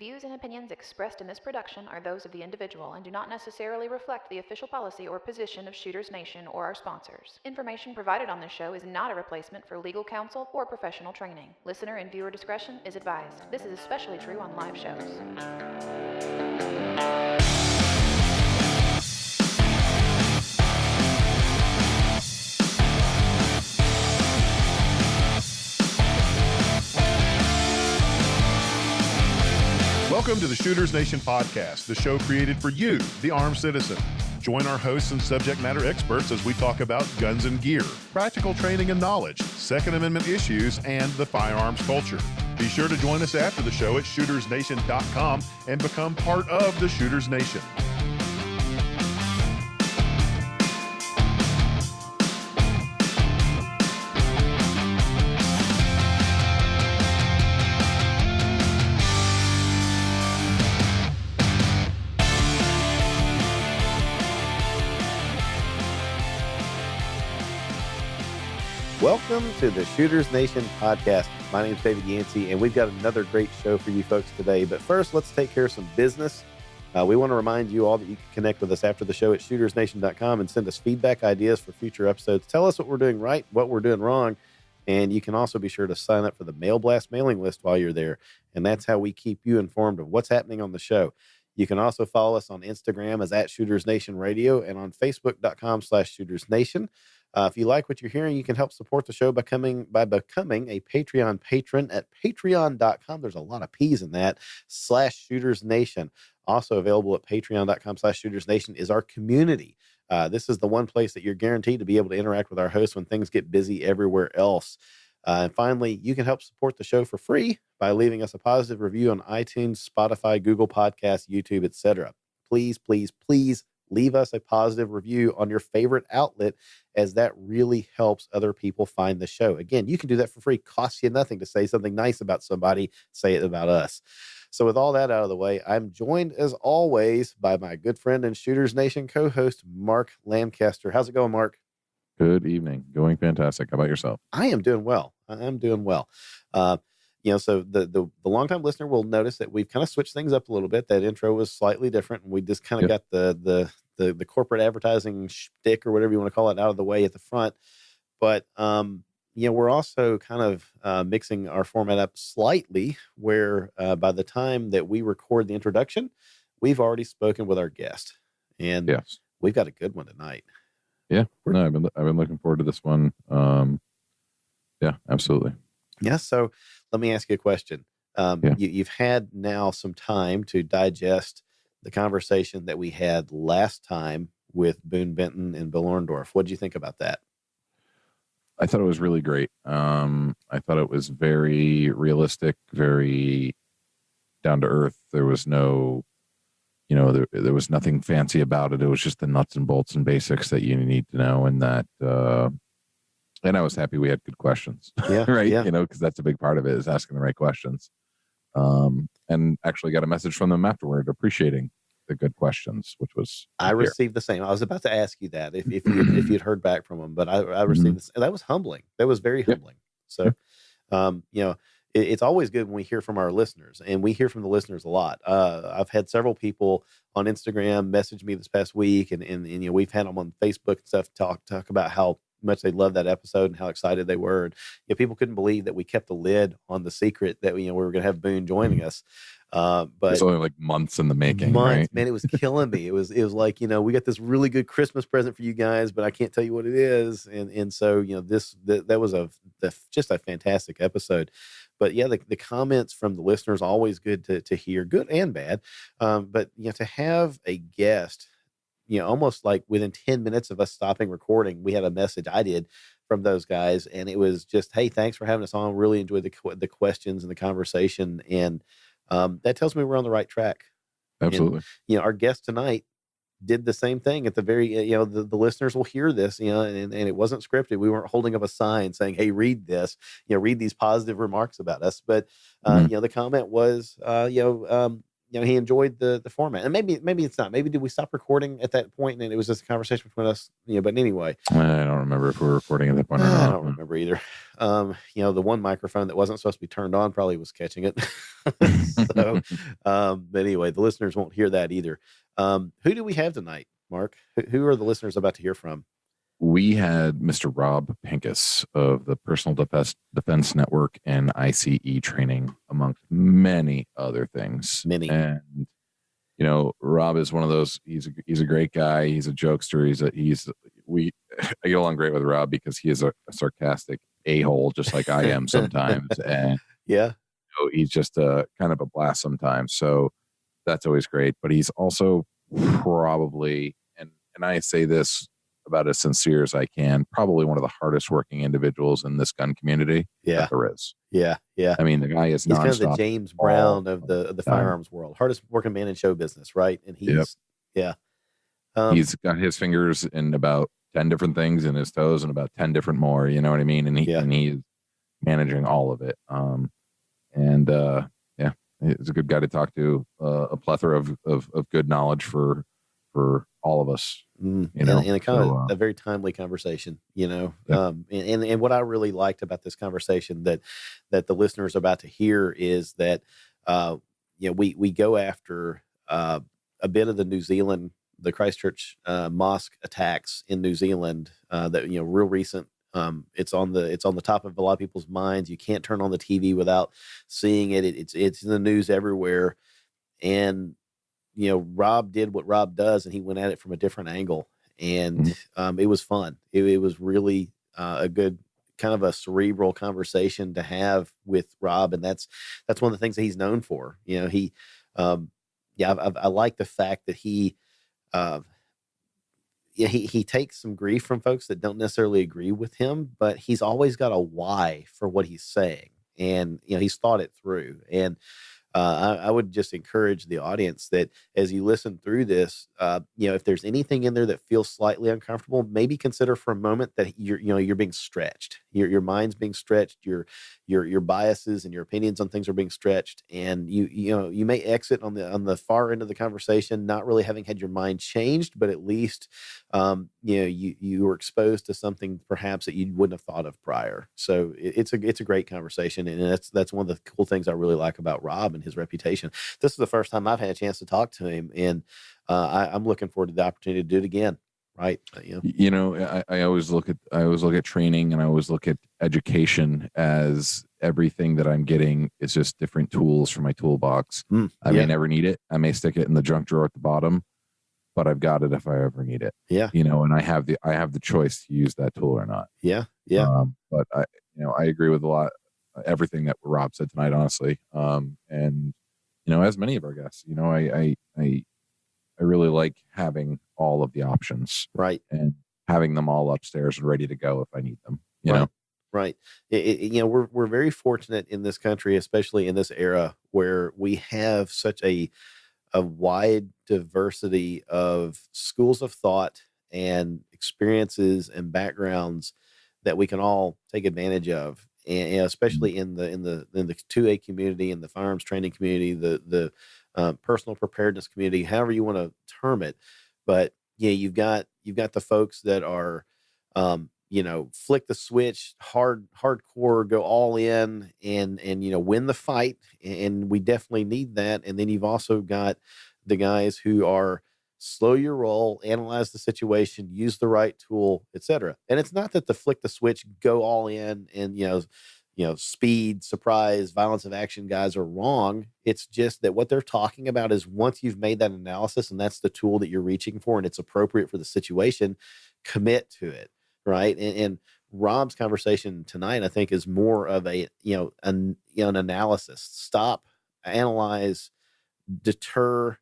Views and opinions expressed in this production are those of the individual and do not necessarily reflect the official policy or position of Shooters Nation or our sponsors. Information provided on this show is not a replacement for legal counsel or professional training. Listener and viewer discretion is advised. This is especially true on live shows. Welcome to the Shooters Nation podcast, the show created for you, the armed citizen. Join our hosts and subject matter experts as we talk about guns and gear, practical training and knowledge, Second Amendment issues, and the firearms culture. Be sure to join us after the show at shootersnation.com and become part of the Shooters Nation. Welcome to the Shooters Nation podcast. My name is David Yancey, and we've got another great show for you folks today. But first, let's take care of some business. We want to remind you all that you can connect with us after the show at shootersnation.com and send us feedback, ideas for future episodes. Tell us what we're doing right, what we're doing wrong, and you can also be sure to sign up for the Mail Blast mailing list while you're there. And that's how we keep you informed of what's happening on the show. You can also follow us on Instagram as @ShootersNationRadio and on Facebook.com/ShootersNation. If you like what you're hearing, you can help support the show by becoming a Patreon patron at patreon.com. There's a lot of P's in that, /ShootersNation. Also available at patreon.com/ShootersNation is our community. This is the one place that you're guaranteed to be able to interact with our hosts when things get busy everywhere else. And finally, you can help support the show for free by leaving us a positive review on iTunes, Spotify, Google Podcasts, YouTube, etc. Please, please, please leave us a positive review on your favorite outlet, as that really helps other people find the show. Again, you can do that for free. Costs you nothing to say something nice about somebody. Say it about us. So with all that out of the way, I'm joined as always by my good friend and Shooters Nation co-host, Mark Lancaster. How's it going, Mark? Good evening. Going fantastic. How about yourself? I am doing well. I'm doing well. So the longtime listener will notice that we've kind of switched things up a little bit. That intro was slightly different, and we just kind of got the corporate advertising shtick or whatever you want to call it out of the way at the front. But we're also kind of mixing our format up slightly, where by the time that we record the introduction, we've already spoken with our guest, and yes, we've got a good one tonight. Yeah, no, I've been looking forward to this one. Yeah, absolutely. Yeah. So let me ask you a question. You've had now some time to digest the conversation that we had last time with Boone Benton and Bill Orndorff. What did you think about that? I thought it was really great. I thought it was very realistic, very down to earth. There was no, there was nothing fancy about it. It was just the nuts and bolts and basics that you need to know. And that, and I was happy we had good questions. Yeah. Right. Yeah. Because that's a big part of it, is asking the right questions. And actually got a message from them afterward appreciating the good questions, which was I received the same. I was about to ask you that if you'd heard back from them, but I received this. That was humbling. That was very humbling. So, it's always good when we hear from our listeners, and we hear from the listeners a lot. I've had several people on Instagram message me this past week, and we've had them on Facebook and stuff talk about how much they loved that episode and how excited they were. And people couldn't believe that we kept the lid on the secret that we were going to have Boone joining us. But it's only like months in the making. Months, right? Man, it was killing me. It was like, we got this really good Christmas present for you guys, but I can't tell you what it is. And so, that was just a fantastic episode. But yeah, the comments from the listeners, always good to hear, good and bad. But to have a guest, almost like within 10 minutes of us stopping recording, we had a message I did from those guys, and it was just, hey, thanks for having us on. Really enjoyed the questions and the conversation, and that tells me we're on the right track. Absolutely. And, our guest tonight did the same thing at the very, the listeners will hear this, and it wasn't scripted. We weren't holding up a sign saying, hey, read this, read these positive remarks about us. But, the comment was, he enjoyed the format. And maybe it's not. Maybe did we stop recording at that point and it was just a conversation between us? But anyway, I don't remember if we were recording at that point or not. I don't remember either. The one microphone that wasn't supposed to be turned on probably was catching it. So, but anyway, the listeners won't hear that either. Who do we have tonight, Mark? Who are the listeners about to hear from? We had Mr. Rob Pincus of the Personal Defense Network and I.C.E Training, amongst many other things. And Rob is one of those. He's a great guy. He's a jokester. I get along great with Rob because he is a sarcastic a-hole, just like I am sometimes. And he's just a kind of a blast sometimes. So that's always great. But he's also probably, and I say this about as sincere as I can, probably one of the hardest working individuals in this gun community that there is. Yeah. I mean, the guy is he's kind of the James Brown of the firearms world, hardest working man in show business, right? And he's he's got his fingers in about 10 different things and his toes in about 10 different more. You know what I mean? And he's managing all of it. He's a good guy to talk to. A plethora of good knowledge for all of us. And a kind of a very timely conversation, and what I really liked about this conversation that the listeners are about to hear is that, we go after a bit of the New Zealand, the Christchurch mosque attacks in New Zealand that, real recent. It's on the top of a lot of people's minds. You can't turn on the TV without seeing it. It's in the news everywhere. And Rob did what Rob does, and he went at it from a different angle, and it was fun. It was really a good kind of a cerebral conversation to have with Rob, and that's one of the things that he's known for. I like the fact that he takes some grief from folks that don't necessarily agree with him, but he's always got a why for what he's saying, and he's thought it through. And I would just encourage the audience that as you listen through this, if there's anything in there that feels slightly uncomfortable, maybe consider for a moment that you're being stretched. Your mind's being stretched. Your biases and your opinions on things are being stretched, and you may exit on the far end of the conversation not really having had your mind changed, but at least you were exposed to something perhaps that you wouldn't have thought of prior. So it's a great conversation, and that's one of the cool things I really like about Rob and his reputation. This is the first time I've had a chance to talk to him, and I'm looking forward to the opportunity to do it again. Right. I always look at training, and I always look at education as everything that I'm getting is just different tools for my toolbox. I may never need it. I may stick it in the junk drawer at the bottom, but I've got it if I ever need it. And I have the choice to use that tool or not. But I agree with a lot, everything that Rob said tonight, honestly. And as many of our guests, I really like having all of the options, right, and having them all upstairs and ready to go if I need them. Right. We're very fortunate in this country, especially in this era, where we have such a wide diversity of schools of thought and experiences and backgrounds that we can all take advantage of, and especially in the 2A community, in the firearms training community, the personal preparedness community, however you want to term it. But you've got the folks that are, flick the switch, hardcore, go all in, and win the fight, and we definitely need that. And then you've also got the guys who are slow your roll, analyze the situation, use the right tool, etc. And it's not that the flick the switch, go all in, and speed, surprise, violence of action guys are wrong. It's just that what they're talking about is once you've made that analysis and that's the tool that you're reaching for and it's appropriate for the situation, commit to it, right? And Rob's conversation tonight, I think, is more of an analysis. Stop, analyze, deter,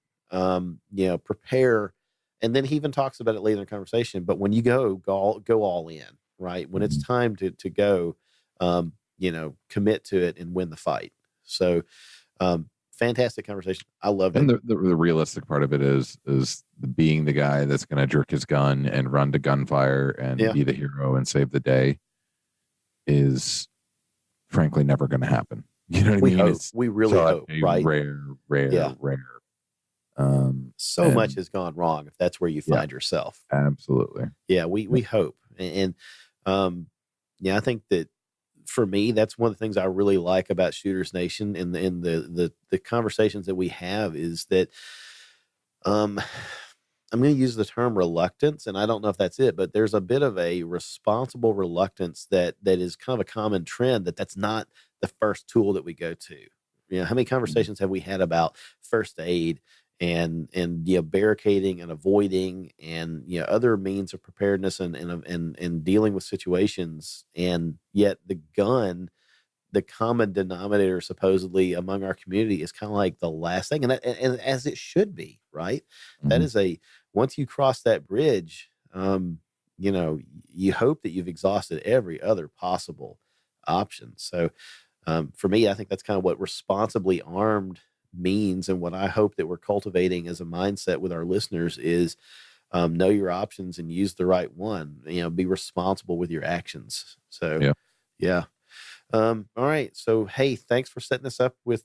prepare, and then he even talks about it later in the conversation. But when you go all in, right? When it's time to go, commit to it and win the fight. So, fantastic conversation. I love it. And the realistic part of it is being the guy that's going to jerk his gun and run to gunfire and be the hero and save the day is frankly never going to happen. You know what I mean? We really hope, right? Rare So much has gone wrong if that's where you Yeah. find yourself. Absolutely. Yeah, we hope. And yeah, I think that for me, that's one of the things I really like about Shooters Nation and the conversations that we have is that I'm going to use the term reluctance, and I don't know if that's it, but there's a bit of a responsible reluctance that is kind of a common trend that's not the first tool that we go to. You know, how many conversations have we had about first aid and barricading and avoiding and other means of preparedness and dealing with situations, and yet the gun, the common denominator supposedly among our community, is kind of like the last thing, and as it should be, right? Mm-hmm. That is once you cross that bridge, you hope that you've exhausted every other possible option. So for me, I think that's kind of what responsibly armed means, and what I hope that we're cultivating as a mindset with our listeners is know your options and use the right one. Be responsible with your actions. So yeah. All right. So, hey, thanks for setting this up with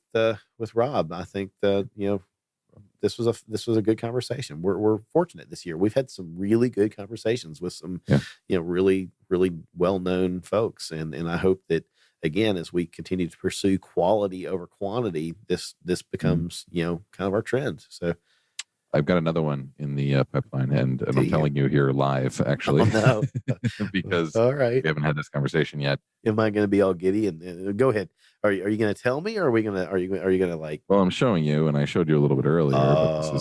Rob. I think this was a good conversation. We're fortunate this year. We've had some really good conversations with some, really, really well-known folks. And I hope that, again, as we continue to pursue quality over quantity, this becomes, kind of our trend. So I've got another one in the pipeline, and I'm telling you here live, actually. Oh, no. Because all right, we haven't had this conversation yet. Am I going to be all giddy? And go ahead. Are you going to tell me, or are you going to like? Well, I'm showing you, and I showed you a little bit earlier. But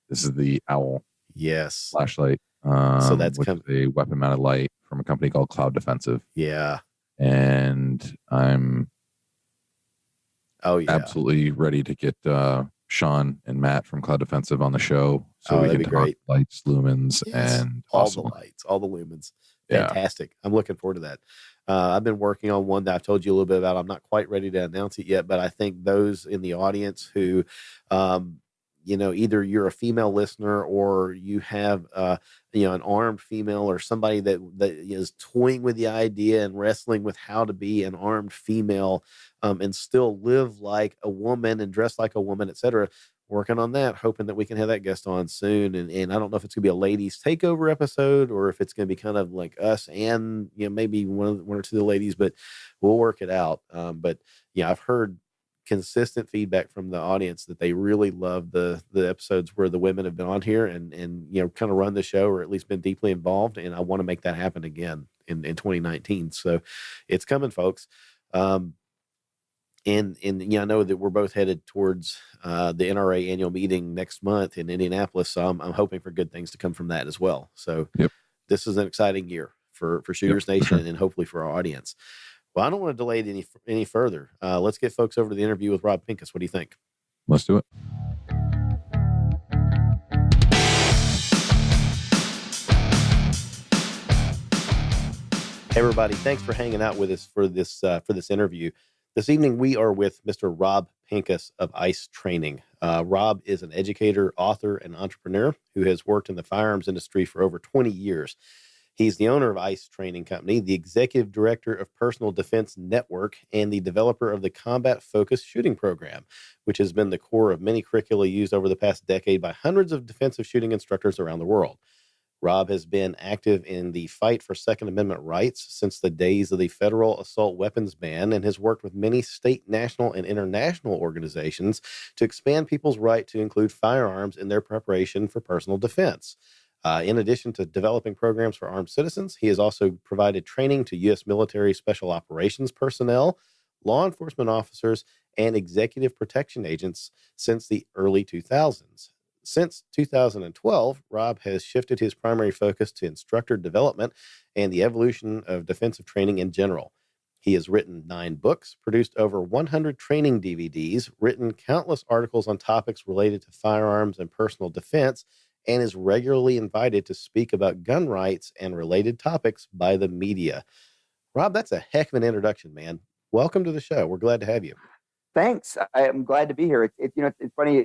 this is the Owl. Yes. Flashlight. So that's which is a weapon-mounted light from a company called Cloud Defensive. Yeah. And I'm absolutely ready to get Sean and Matt from Cloud Defensive on the show, so we can talk great. Lights, lumens, and all the lights, all the lumens. Fantastic. Yeah. I'm looking forward to that. I've been working on one that I've told you a little bit about. I'm not quite ready to announce it yet, but I think those in the audience who, either you're a female listener or you have, an armed female or somebody that is toying with the idea and wrestling with how to be an armed female and still live like a woman and dress like a woman, etc. Working on that, hoping that we can have that guest on soon. And I don't know if it's going to be a ladies takeover episode or if it's going to be kind of like us and, maybe one or two of the ladies, but we'll work it out. But I've heard consistent feedback from the audience that they really love the episodes where the women have been on here and kind of run the show or at least been deeply involved. And I want to make that happen again in 2019. So it's coming, folks. And I know that we're both headed towards the NRA annual meeting next month in Indianapolis. So I'm hoping for good things to come from that as well. So This is an exciting year for Shooters Nation and hopefully for our audience. Well, I don't want to delay it any further. Let's get folks over to the interview with Rob Pincus. What do you think? Let's do it. Hey, everybody. Thanks for hanging out with us for this interview. This evening, we are with Mr. Rob Pincus of I.C.E Training. Rob is an educator, author, and entrepreneur who has worked in the firearms industry for over 20 years. He's the owner of I.C.E Training Company, the executive director of Personal Defense Network, and the developer of the Combat-Focused Shooting Program, which has been the core of many curricula used over the past decade by hundreds of defensive shooting instructors around the world. Rob has been active in the fight for Second Amendment rights since the days of the federal assault weapons ban and has worked with many state, national, and international organizations to expand people's right to include firearms in their preparation for personal defense. In addition to developing programs for armed citizens, he has also provided training to U.S. military special operations personnel, law enforcement officers, and executive protection agents since the early 2000s. Since 2012, Rob has shifted his primary focus to instructor development and the evolution of defensive training in general. He has written 9 books, produced over 100 training DVDs, written countless articles on topics related to firearms and personal defense, and is regularly invited to speak about gun rights and related topics by the media. Rob, that's a heck of an introduction, man. Welcome to the show. We're glad to have you. Thanks. I'm glad to be here. It's funny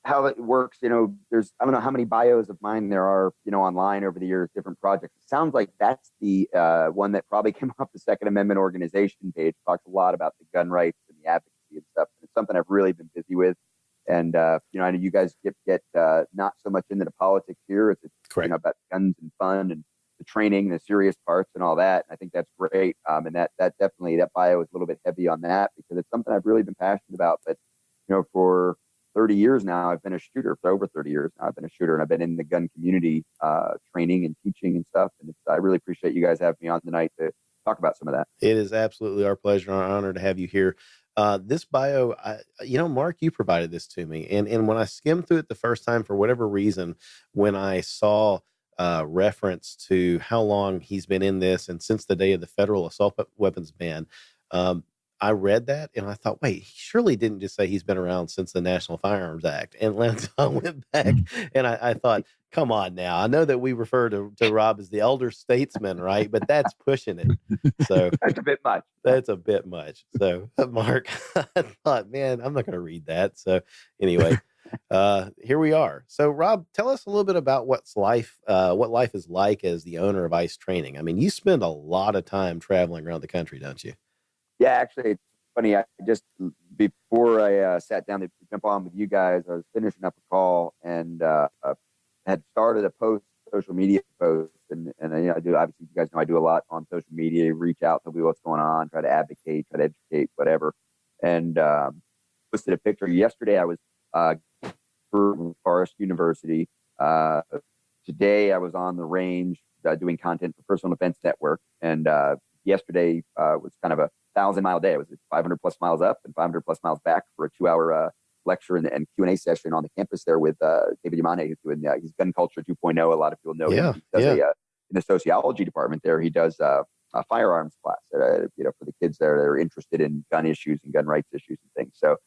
how it works. There's, I don't know how many bios of mine there are, online over the years, different projects. It sounds like that's the one that probably came off the Second Amendment organization page. Talks a lot about the gun rights and the advocacy and stuff. It's something I've really been busy with. And And I know you guys get not so much into the politics here. It's Correct. about guns and fun and the training, the serious parts, and all that. I think that's great. And that definitely, that bio is a little bit heavy on that because it's something I've really been passionate about. But for 30 years now, I've been a shooter. For over 30 years now, I've been a shooter, and I've been in the gun community, training and teaching and stuff. And I really appreciate you guys having me on tonight to talk about some of that. It is absolutely our pleasure and our honor to have you here. This bio, Mark, you provided this to me. And when I skimmed through it the first time, for whatever reason, when I saw reference to how long he's been in this and since the day of the federal assault weapons ban, I read that and I thought, wait, he surely didn't just say he's been around since the National Firearms Act. And I went back and I thought, come on now. I know that we refer to Rob as the elder statesman, right? But that's pushing it. So That's a bit much. That's a bit much. So, Mark, I thought, man, I'm not going to read that. So anyway, here we are. So, Rob, tell us a little bit about what life is like as the owner of I.C.E Training. I mean, you spend a lot of time traveling around the country, don't you? Yeah, actually, it's funny. I just, before I sat down to jump on with you guys, I was finishing up a call and had started a social media post. And I do, obviously, you guys know I do a lot on social media, reach out to people, what's going on, try to advocate, try to educate, whatever. And posted a picture. Yesterday, I was for Forest University. Today, I was on the range doing content for Personal Defense Network. And yesterday was kind of a 1,000-mile day. It was 500 plus miles up and 500 plus miles back for a 2-hour lecture and Q&A session on the campus there with David Yamane, who's doing his Gun Culture 2.0. A lot of people know him. He does in the sociology department there. He does a firearms class, for the kids there that are interested in gun issues and gun rights issues and things. So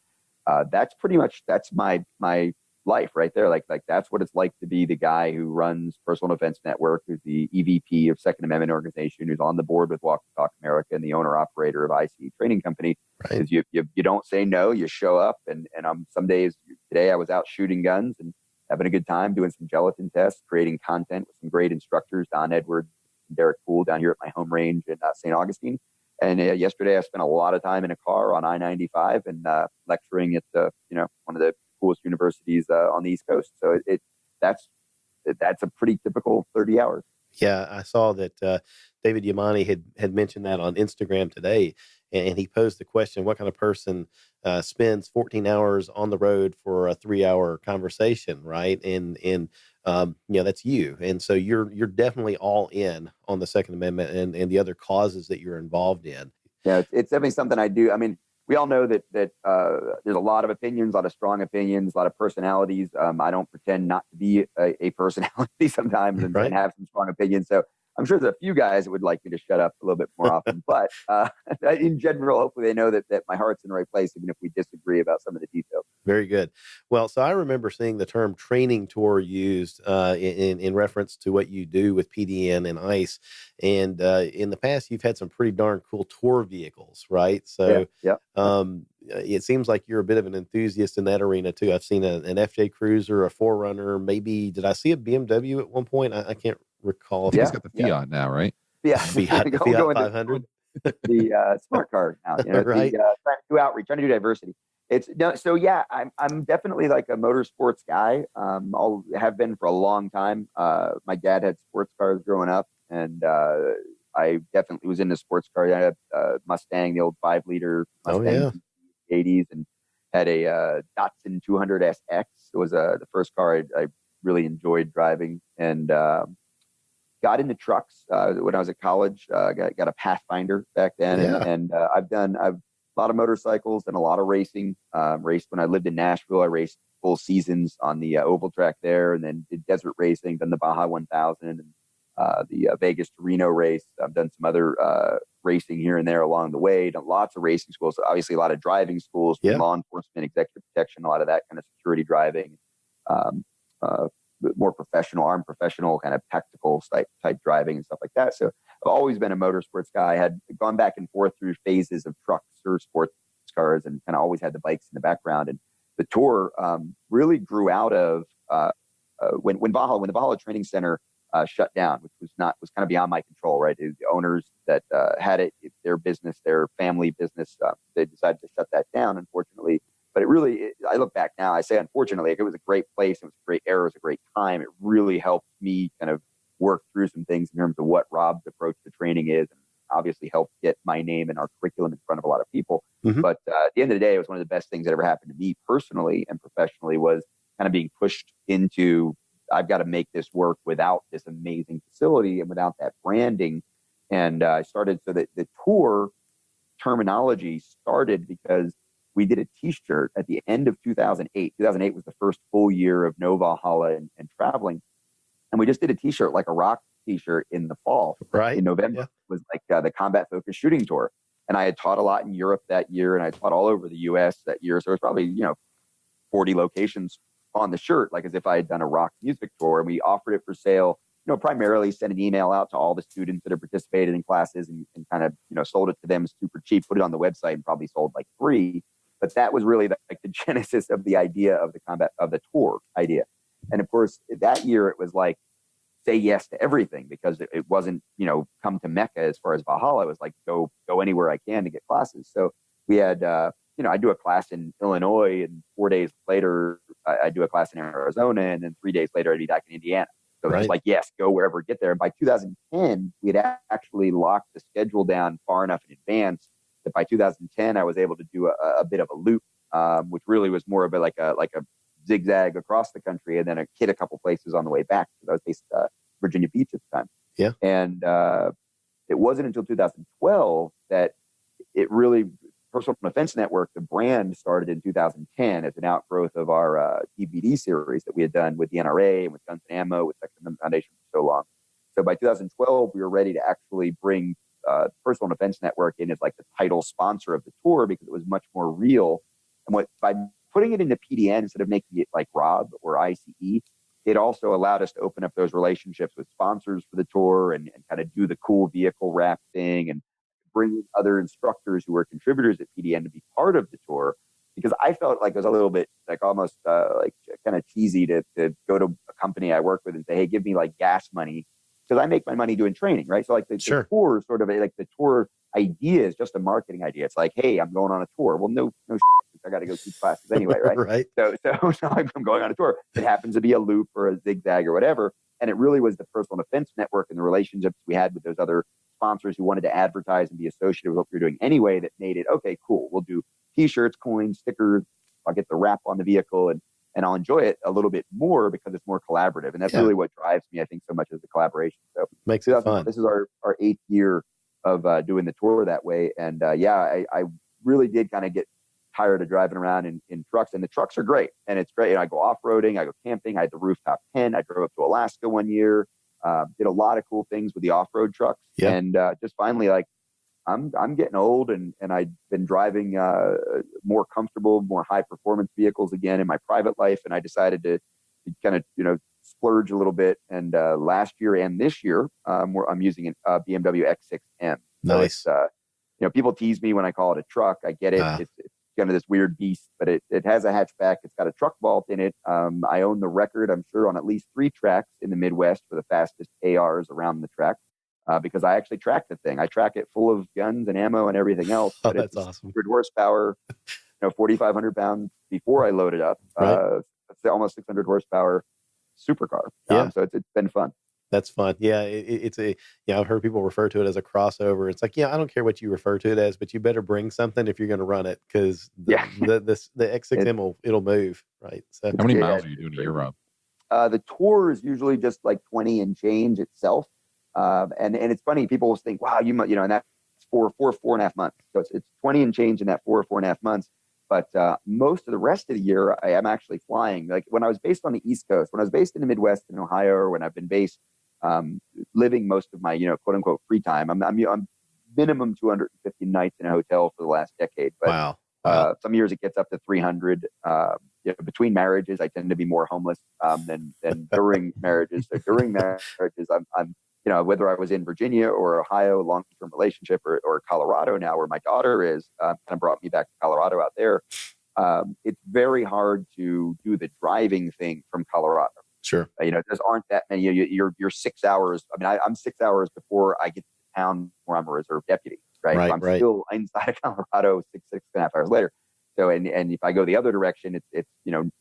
that's my life right there. Like that's what it's like to be the guy who runs Personal Defense Network, who's the EVP of Second Amendment Organization, who's on the board with Walk the Talk America and the owner operator of I.C.E Training Company. Right. Is you don't say no, you show up. And some days, today I was out shooting guns and having a good time doing some gelatin tests, creating content with some great instructors, Don Edwards and Derek Poole down here at my home range in St. Augustine. And yesterday I spent a lot of time in a car on I-95 and lecturing at one of the coolest universities on the East Coast. So that's a pretty typical 30 hours. Yeah, I saw that David Yamane had mentioned that on Instagram today, and he posed the question: what kind of person spends 14 hours on the road for a 3-hour conversation, right? And that's you. And so you're definitely all in on the Second Amendment and the other causes that you're involved in. Yeah, it's definitely something I do. I mean, we all know that there's a lot of opinions, a lot of strong opinions, a lot of personalities. I don't pretend not to be a personality sometimes and have some strong opinions. So I'm sure there's a few guys that would like me to shut up a little bit more often. But in general, hopefully they know that my heart's in the right place, even if we disagree about some of the details. Very good. Well, so I remember seeing the term training tour used in reference to what you do with PDN and ICE. And in the past, you've had some pretty darn cool tour vehicles, right? So it seems like you're a bit of an enthusiast in that arena, too. I've seen an FJ Cruiser, a 4Runner, maybe. Did I see a BMW at one point? I can't recall. He's got the Fiat now, right? Yeah. Fiat 500. The smart car now. Right. Trying to do outreach, trying to do diversity. I'm definitely like a motorsports guy. I'll have been for a long time. My dad had sports cars growing up, and I definitely was into sports cars. I had a Mustang, the old 5-liter Mustang 80s, and had a Datsun 200 SX. It was the first car I really enjoyed driving, and got into trucks when I was at college. Got a Pathfinder back then, and I've done a lot of motorcycles and a lot of racing. Raced when I lived in Nashville. I raced full seasons on the oval track there, and then did desert racing, done the Baja 1000 and the Vegas to Reno race. I've done some other racing here and there along the way. Done lots of racing schools. So obviously, a lot of driving schools, law enforcement, executive protection, a lot of that kind of security driving. More professional, armed professional kind of tactical type driving and stuff like that. So I've always been a motorsports guy. I had gone back and forth through phases of trucks or sports cars and kind of always had the bikes in the background. And the tour really grew out of when the Valhalla Training Center shut down, which was kind of beyond my control, right? The owners that had it, their business, their family business, they decided to shut that down, unfortunately. But I look back now, I say, unfortunately, it was a great place. It was a great era. It was a great time. It really helped me kind of work through some things in terms of what Rob's approach to training is, and obviously helped get my name and our curriculum in front of a lot of people. Mm-hmm. But at the end of the day, it was one of the best things that ever happened to me personally and professionally, was kind of being pushed into, I've got to make this work without this amazing facility and without that branding. And I started, so that the tour terminology started because we did a t-shirt at the end of 2008. 2008 was the first full year of no Valhalla and traveling. And we just did a t-shirt, like a rock t-shirt in the fall. Right. In November. It was like the combat focused shooting tour. And I had taught a lot in Europe that year, and I taught all over the US that year. So it was probably, 40 locations on the shirt, like as if I had done a rock music tour. And we offered it for sale, primarily sent an email out to all the students that have participated in classes and kind of, sold it to them super cheap, put it on the website, and probably sold like 3. But that was really the genesis of the idea of the tour idea. And of course, that year it was like, say yes to everything, because it wasn't, come to Mecca as far as Valhalla. It was like, go anywhere I can to get classes. So we had, I do a class in Illinois, and 4 days later, I do a class in Arizona, and then 3 days later, I'd be back in Indiana. So it was like, yes, go wherever, get there. And by 2010, we had actually locked the schedule down far enough in advance that by 2010, I was able to do a bit of a loop, which really was more of like a zigzag across the country, and then hit a couple places on the way back. So I was based at Virginia Beach at the time. Yeah. And it wasn't until 2012 that it really, Personal Defense Network, the brand, started in 2010 as an outgrowth of our DVD series that we had done with the NRA and with Guns and Ammo, with Second Amendment Foundation for so long. So by 2012, we were ready to actually bring Personal Defense Network in as like the title sponsor of the tour, because it was much more real. And by putting it into PDN instead of making it like Rob or I.C.E, it also allowed us to open up those relationships with sponsors for the tour and kind of do the cool vehicle wrap thing, and bring other instructors who were contributors at PDN to be part of the tour, because I felt like it was a little bit like almost like kind of cheesy to go to a company I work with and say, hey, give me like gas money, because I make my money doing training, right? So like the tour sort of like the tour idea is just a marketing idea. It's like, hey, I'm going on a tour. Well, no I got to go teach classes anyway, right? Right. So I'm going on a tour. It happens to be a loop or a zigzag or whatever. And it really was the Personal Defense Network and the relationships we had with those other sponsors who wanted to advertise and be associated with what we were doing anyway, that made it, okay, cool. We'll do t-shirts, coins, stickers. I'll get the wrap on the vehicle, and I'll enjoy it a little bit more because it's more collaborative. And that's really what drives me, I think, so much, is the collaboration. So makes it fun. This is our 8th year of doing the tour that way. And I really did kind of get tired of driving around in trucks, and the trucks are great. And it's great. I go off-roading, I go camping. I had the rooftop tent. I drove up to Alaska one year, did a lot of cool things with the off-road trucks. Yeah. And just finally, like, I'm getting old, and I've been driving more comfortable, more high-performance vehicles again in my private life. And I decided to kind of, splurge a little bit. And last year and this year, I'm using a BMW X6M. Nice. So it's, people tease me when I call it a truck. I get it. It's kind of this weird beast, but it has a hatchback. It's got a truck vault in it. I own the record, I'm sure, on at least 3 tracks in the Midwest for the fastest ARs around the track, because I actually track the thing. I track it full of guns and ammo and everything else. Oh, But that's it's awesome. 100 horsepower, 4,500 pounds before I load it up. Right. It's almost 600 horsepower supercar. So it's been fun. That's fun. Yeah, it's I've heard people refer to it as a crossover. It's like, I don't care what you refer to it as, but you better bring something if you're going to run it, because the X6M it'll move, right? So how many miles are you doing a year, Rob? The tour is usually just like 20 and change itself, and it's funny. People will think, wow, and that's for 4.5 months. So it's 20 and change in that 4.5 months. But most of the rest of the year, I am actually flying. Like when I was based on the East Coast, when I was based in the Midwest in Ohio, or when I've been based living most of my, quote unquote, free time, I'm minimum 250 nights in a hotel for the last decade. But wow. Some years it gets up to 300. Between marriages, I tend to be more homeless than during marriages. So during marriages, I'm whether I was in Virginia or Ohio, long-term relationship, or Colorado now, where my daughter is, kind of brought me back to Colorado out there. It's very hard to do the driving thing from Colorado. Sure. There aren't that many. You're 6 hours. I mean, I'm 6 hours before I get to the town where I'm a reserve deputy. Right. I'm still inside of Colorado 6.5 hours later. So, and if I go the other direction, it's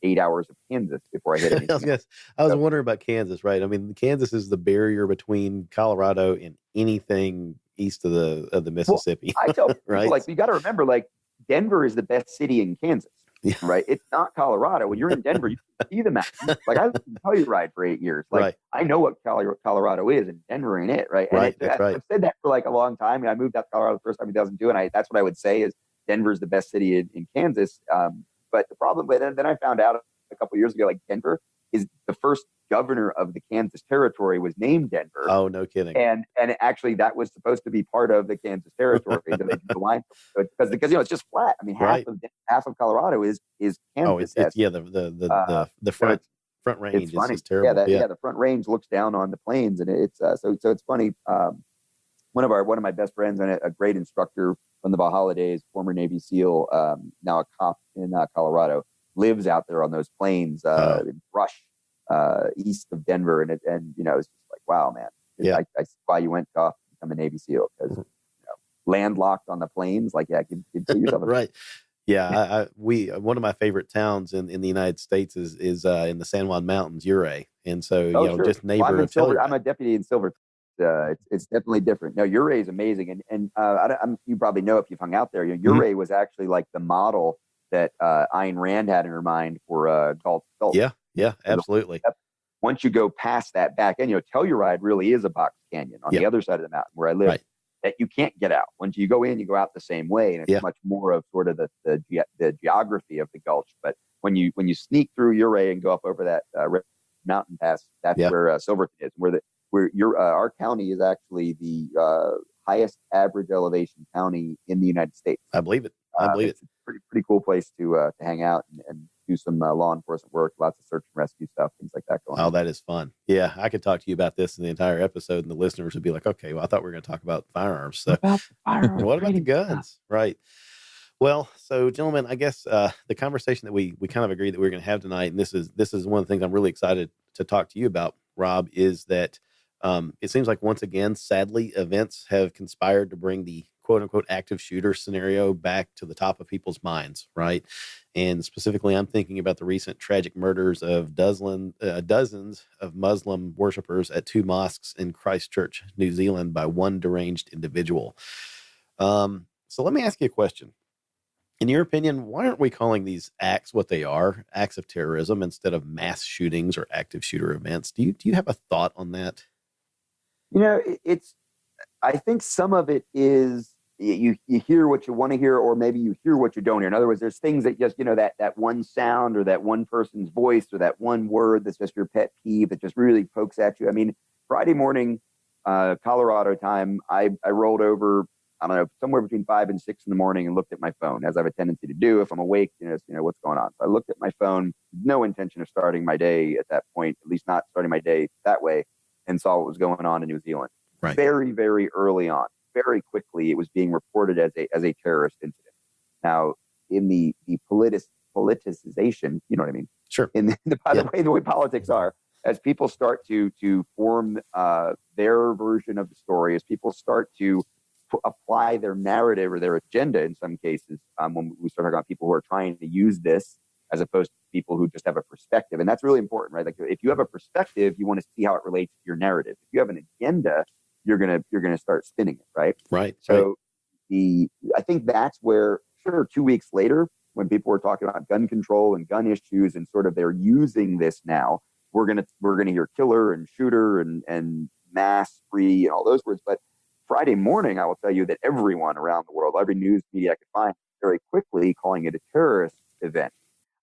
8 hours of Kansas before I hit anything. I was wondering about Kansas, right? I mean, Kansas is the barrier between Colorado and anything east of the Mississippi. Well, I tell people, right? like, you got to remember, like, Denver is the best city in Kansas, Yeah. right? It's not Colorado. When you're in Denver, you can see the mountains. Like, I was in Telluride for 8 years. Like, Right. I know what Colorado is, and Denver ain't it, right? Right, And that's right. I've said that for like a long time. I moved out to Colorado the first time in 2002, and that's what I would say is Denver's the best city in Kansas. But the problem with it, and then I found out a couple of years ago, like, Denver is the first governor of the Kansas territory was named Denver. Oh, no kidding. And actually that was supposed to be part of the Kansas territory. The line, because it's just flat. I mean, half of Colorado is Kansas. Oh, it's the front range is funny. just terrible. Yeah, the front range looks down on the plains, and it's so it's funny. One of my best friends and a great instructor from the Valhalla days, former Navy SEAL, now a cop in Colorado, lives out there on those plains in brush east of Denver, and it's just like, wow, man. Yeah. I see why you went off to become a Navy SEAL, because landlocked on the plains, like, yeah, give yourself a right. Yeah, one of my favorite towns in the United States is in the San Juan Mountains, Ouray, and so sure. just neighbor of Silver. Telluride. I'm a deputy in Silver. It's definitely different. No, Ouray is amazing, and you probably know if you've hung out there. Ouray was actually like the model that Ayn Rand had in her mind for Gulf. Yeah, absolutely. Once you go past that back end, Telluride really is a box canyon on the other side of the mountain where I live. Right. That you can't get out. Once you go in, you go out the same way, and it's much more of sort of the geography of the gulch. But when you sneak through Ouray and go up over that mountain pass, that's where Silverton is. Our county is actually the highest average elevation county in the United States. I believe it. It's a pretty cool place to hang out and do some law enforcement work, lots of search and rescue stuff, things like that going on. Oh, that is fun. Yeah, I could talk to you about this in the entire episode, and the listeners would be like, okay, well, I thought we were going to talk about firearms. So what about the guns? Right. Well, so gentlemen, I guess the conversation that we kind of agreed that we were going to have tonight, and this is one of the things I'm really excited to talk to you about, Rob, is that it seems like once again, sadly, events have conspired to bring the quote unquote active shooter scenario back to the top of people's minds, right? And specifically, I'm thinking about the recent tragic murders of dozens of Muslim worshipers at 2 mosques in Christchurch, New Zealand, by one deranged individual. So let me ask you a question. In your opinion, why aren't we calling these acts what they are, acts of terrorism, instead of mass shootings or active shooter events? Do you have a thought on that? I think some of it is you hear what you want to hear, or maybe you hear what you don't hear. In other words, there's things that just, that one sound or that one person's voice or that one word that's just your pet peeve that just really pokes at you. I mean, Friday morning, Colorado time, I rolled over, I don't know, somewhere between 5 and 6 in the morning and looked at my phone, as I have a tendency to do if I'm awake, what's going on. So I looked at my phone, no intention of starting my day at that point, at least not starting my day that way, and saw what was going on in New Zealand. Right. Very, very early on, very quickly, it was being reported as a terrorist incident. Now, in the politicization, you know what I mean? Sure. The way politics are, as people start to form their version of the story, as people start to apply their narrative or their agenda in some cases, when we start talking about people who are trying to use this as opposed to people who just have a perspective. And that's really important, right? Like, if you have a perspective, you want to see how it relates to your narrative. If you have an agenda, you're gonna start spinning it, right? Right. So I think that's where, sure, 2 weeks later, when people were talking about gun control and gun issues and sort of they're using this now, we're gonna hear killer and shooter and mass free and all those words. But Friday morning, I will tell you that everyone around the world, every news media I could find, very quickly calling it a terrorist event.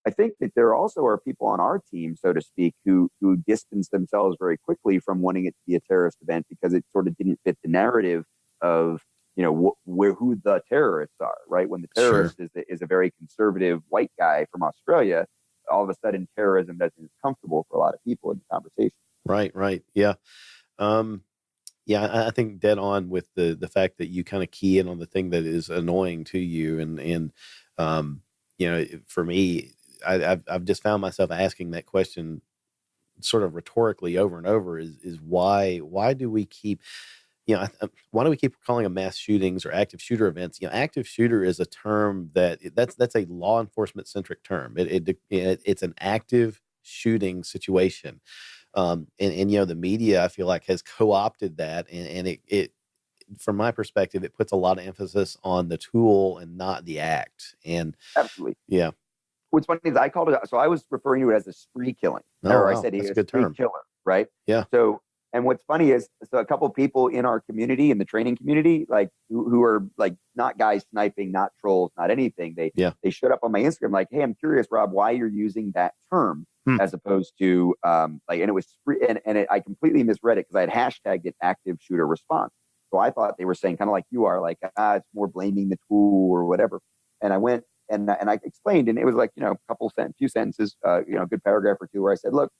I think that there also are people on our team, so to speak, who distance themselves very quickly from wanting it to be a terrorist event because it sort of didn't fit the narrative of, who the terrorists are, right? When the terrorist is a very conservative white guy from Australia, all of a sudden terrorism doesn't comfortable for a lot of people in the conversation. Right. Yeah. I think dead on with the fact that you kind of key in on the thing that is annoying to you. And for me, I've just found myself asking that question sort of rhetorically over and over is why do we keep, why do we keep calling them mass shootings or active shooter events? Active shooter is a term that's a law enforcement centric term. It's an active shooting situation. And the media, I feel like, has co-opted that, and it from my perspective, it puts a lot of emphasis on the tool and not the act. And absolutely, yeah. What's funny is I called it, so I was referring to it as a spree killing, I said that's he a was good spree term. killer, right? Yeah. So, and what's funny is, so a couple of people in our community, in the training community, like who are like not guys sniping, not trolls, not anything. They showed up on my Instagram like, hey, I'm curious, Rob, why you're using that term as opposed to and it was spree, and I completely misread it because I had hashtagged it active shooter response. So I thought they were saying kind of like you are, like, it's more blaming the tool or whatever. And I went and I explained, and it was like, few sentences, a good paragraph or two where I said, look,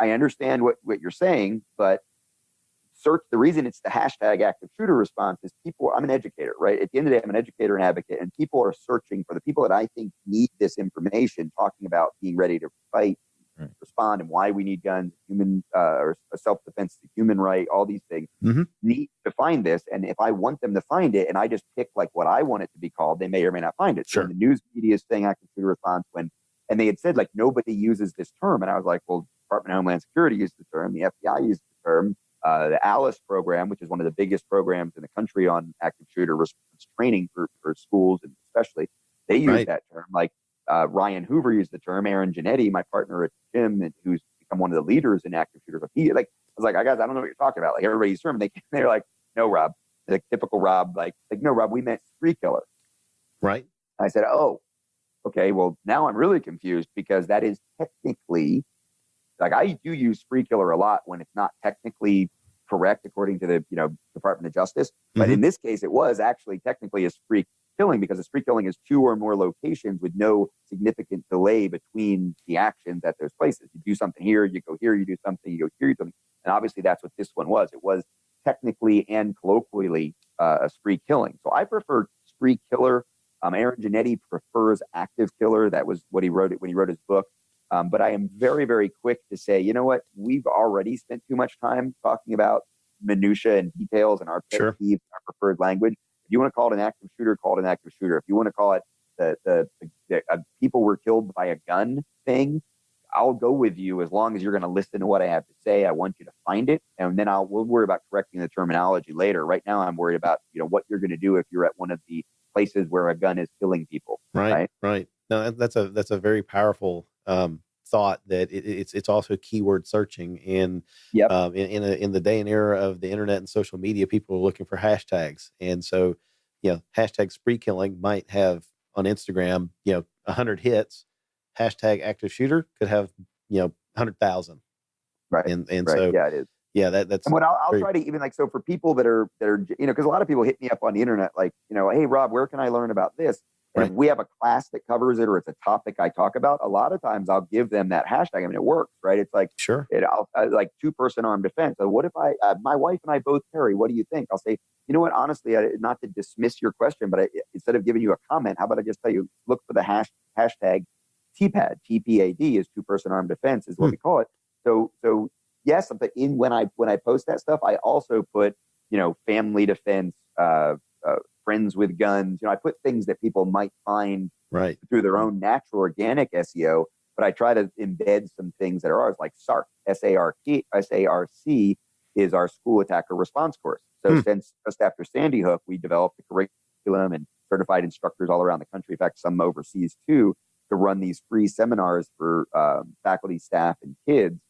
I understand what you're saying, but the reason it's the hashtag active shooter response is I'm an educator, right? At the end of the day, I'm an educator and advocate, and people are searching for the people that I think need this information, talking about being ready to fight, respond, and why we need guns, human or self-defense is a human right, all these things need to find this. And if I want them to find it and I just pick like what I want it to be called, they may or may not find it. Sure. So the news media is saying active shooter response and they had said like nobody uses this term. And I was like, well, Department of Homeland Security used the term, the FBI used the term, the ALICE program, which is one of the biggest programs in the country on active shooter response training for schools, and especially they use that term. Like Ryan Hoover used the term. Aaron Giannetti, my partner at the gym, and who's become one of the leaders in active shooter. I was like, guys, I don't know what you're talking about. Like everybody used the term. They're like, no, Rob. Like typical Rob. Like no, Rob. We meant spree killer. Right. I said, oh, okay. Well, now I'm really confused because that is technically, like, I do use spree killer a lot when it's not technically correct according to the Department of Justice. But in this case, it was actually technically a spree killing, because a spree killing is 2 or more locations with no significant delay between the actions at those places. You do something here, you go here, you do something, you go here, you do something. And obviously that's what this one was. It was technically and colloquially a spree killing. So I prefer spree killer. Aaron Giannetti prefers active killer. That was what he wrote when he wrote his book. But I am very, very quick to say, you know what? We've already spent too much time talking about minutia and details and our pet peeves, our preferred language. If you want to call it an active shooter, call it an active shooter. If you want to call it the people were killed by a gun thing, I'll go with you as long as you're going to listen to what I have to say. I want you to find it, and then we'll worry about correcting the terminology later. Right now, I'm worried about what you're going to do if you're at one of the places where a gun is killing people. Right. No, that's a very powerful thought, that it's also keyword searching, and in the day and era of the internet and social media, people are looking for hashtags, and so hashtag spree killing might have on Instagram 100 hits. Hashtag active shooter could have 100,000. Right. And right. So it is. Yeah, that's. And what I'll try to even, like, so for people that are because a lot of people hit me up on the internet like, hey Rob, where can I learn about this? And if we have a class that covers it, or it's a topic I talk about, a lot of times I'll give them that hashtag. I mean, it works, right? It's like, like 2-person armed defense. So what if my wife and I both carry? What do you think? I'll say, you know what? Honestly, not to dismiss your question, but instead of giving you a comment, how about I just tell you, look for the hashtag TPAD. TPAD is 2-person armed defense, is what we call it. So yes, but when I post that stuff, I also put family defense. Friends with guns. I put things that people might find through their own natural organic SEO, but I try to embed some things that are ours, like SARC. SARC is our school attacker response course. So since just after Sandy Hook, we developed a curriculum and certified instructors all around the country, in fact, some overseas too, to run these free seminars for faculty, staff, and kids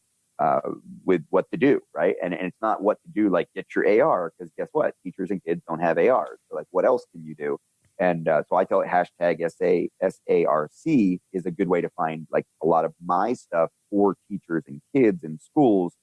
with what to do, right? And it's not what to do, like get your AR, because guess what? Teachers and kids don't have ARs. So like, what else can you do? And so I tell it hashtag SARC is a good way to find like a lot of my stuff for teachers and kids in schools,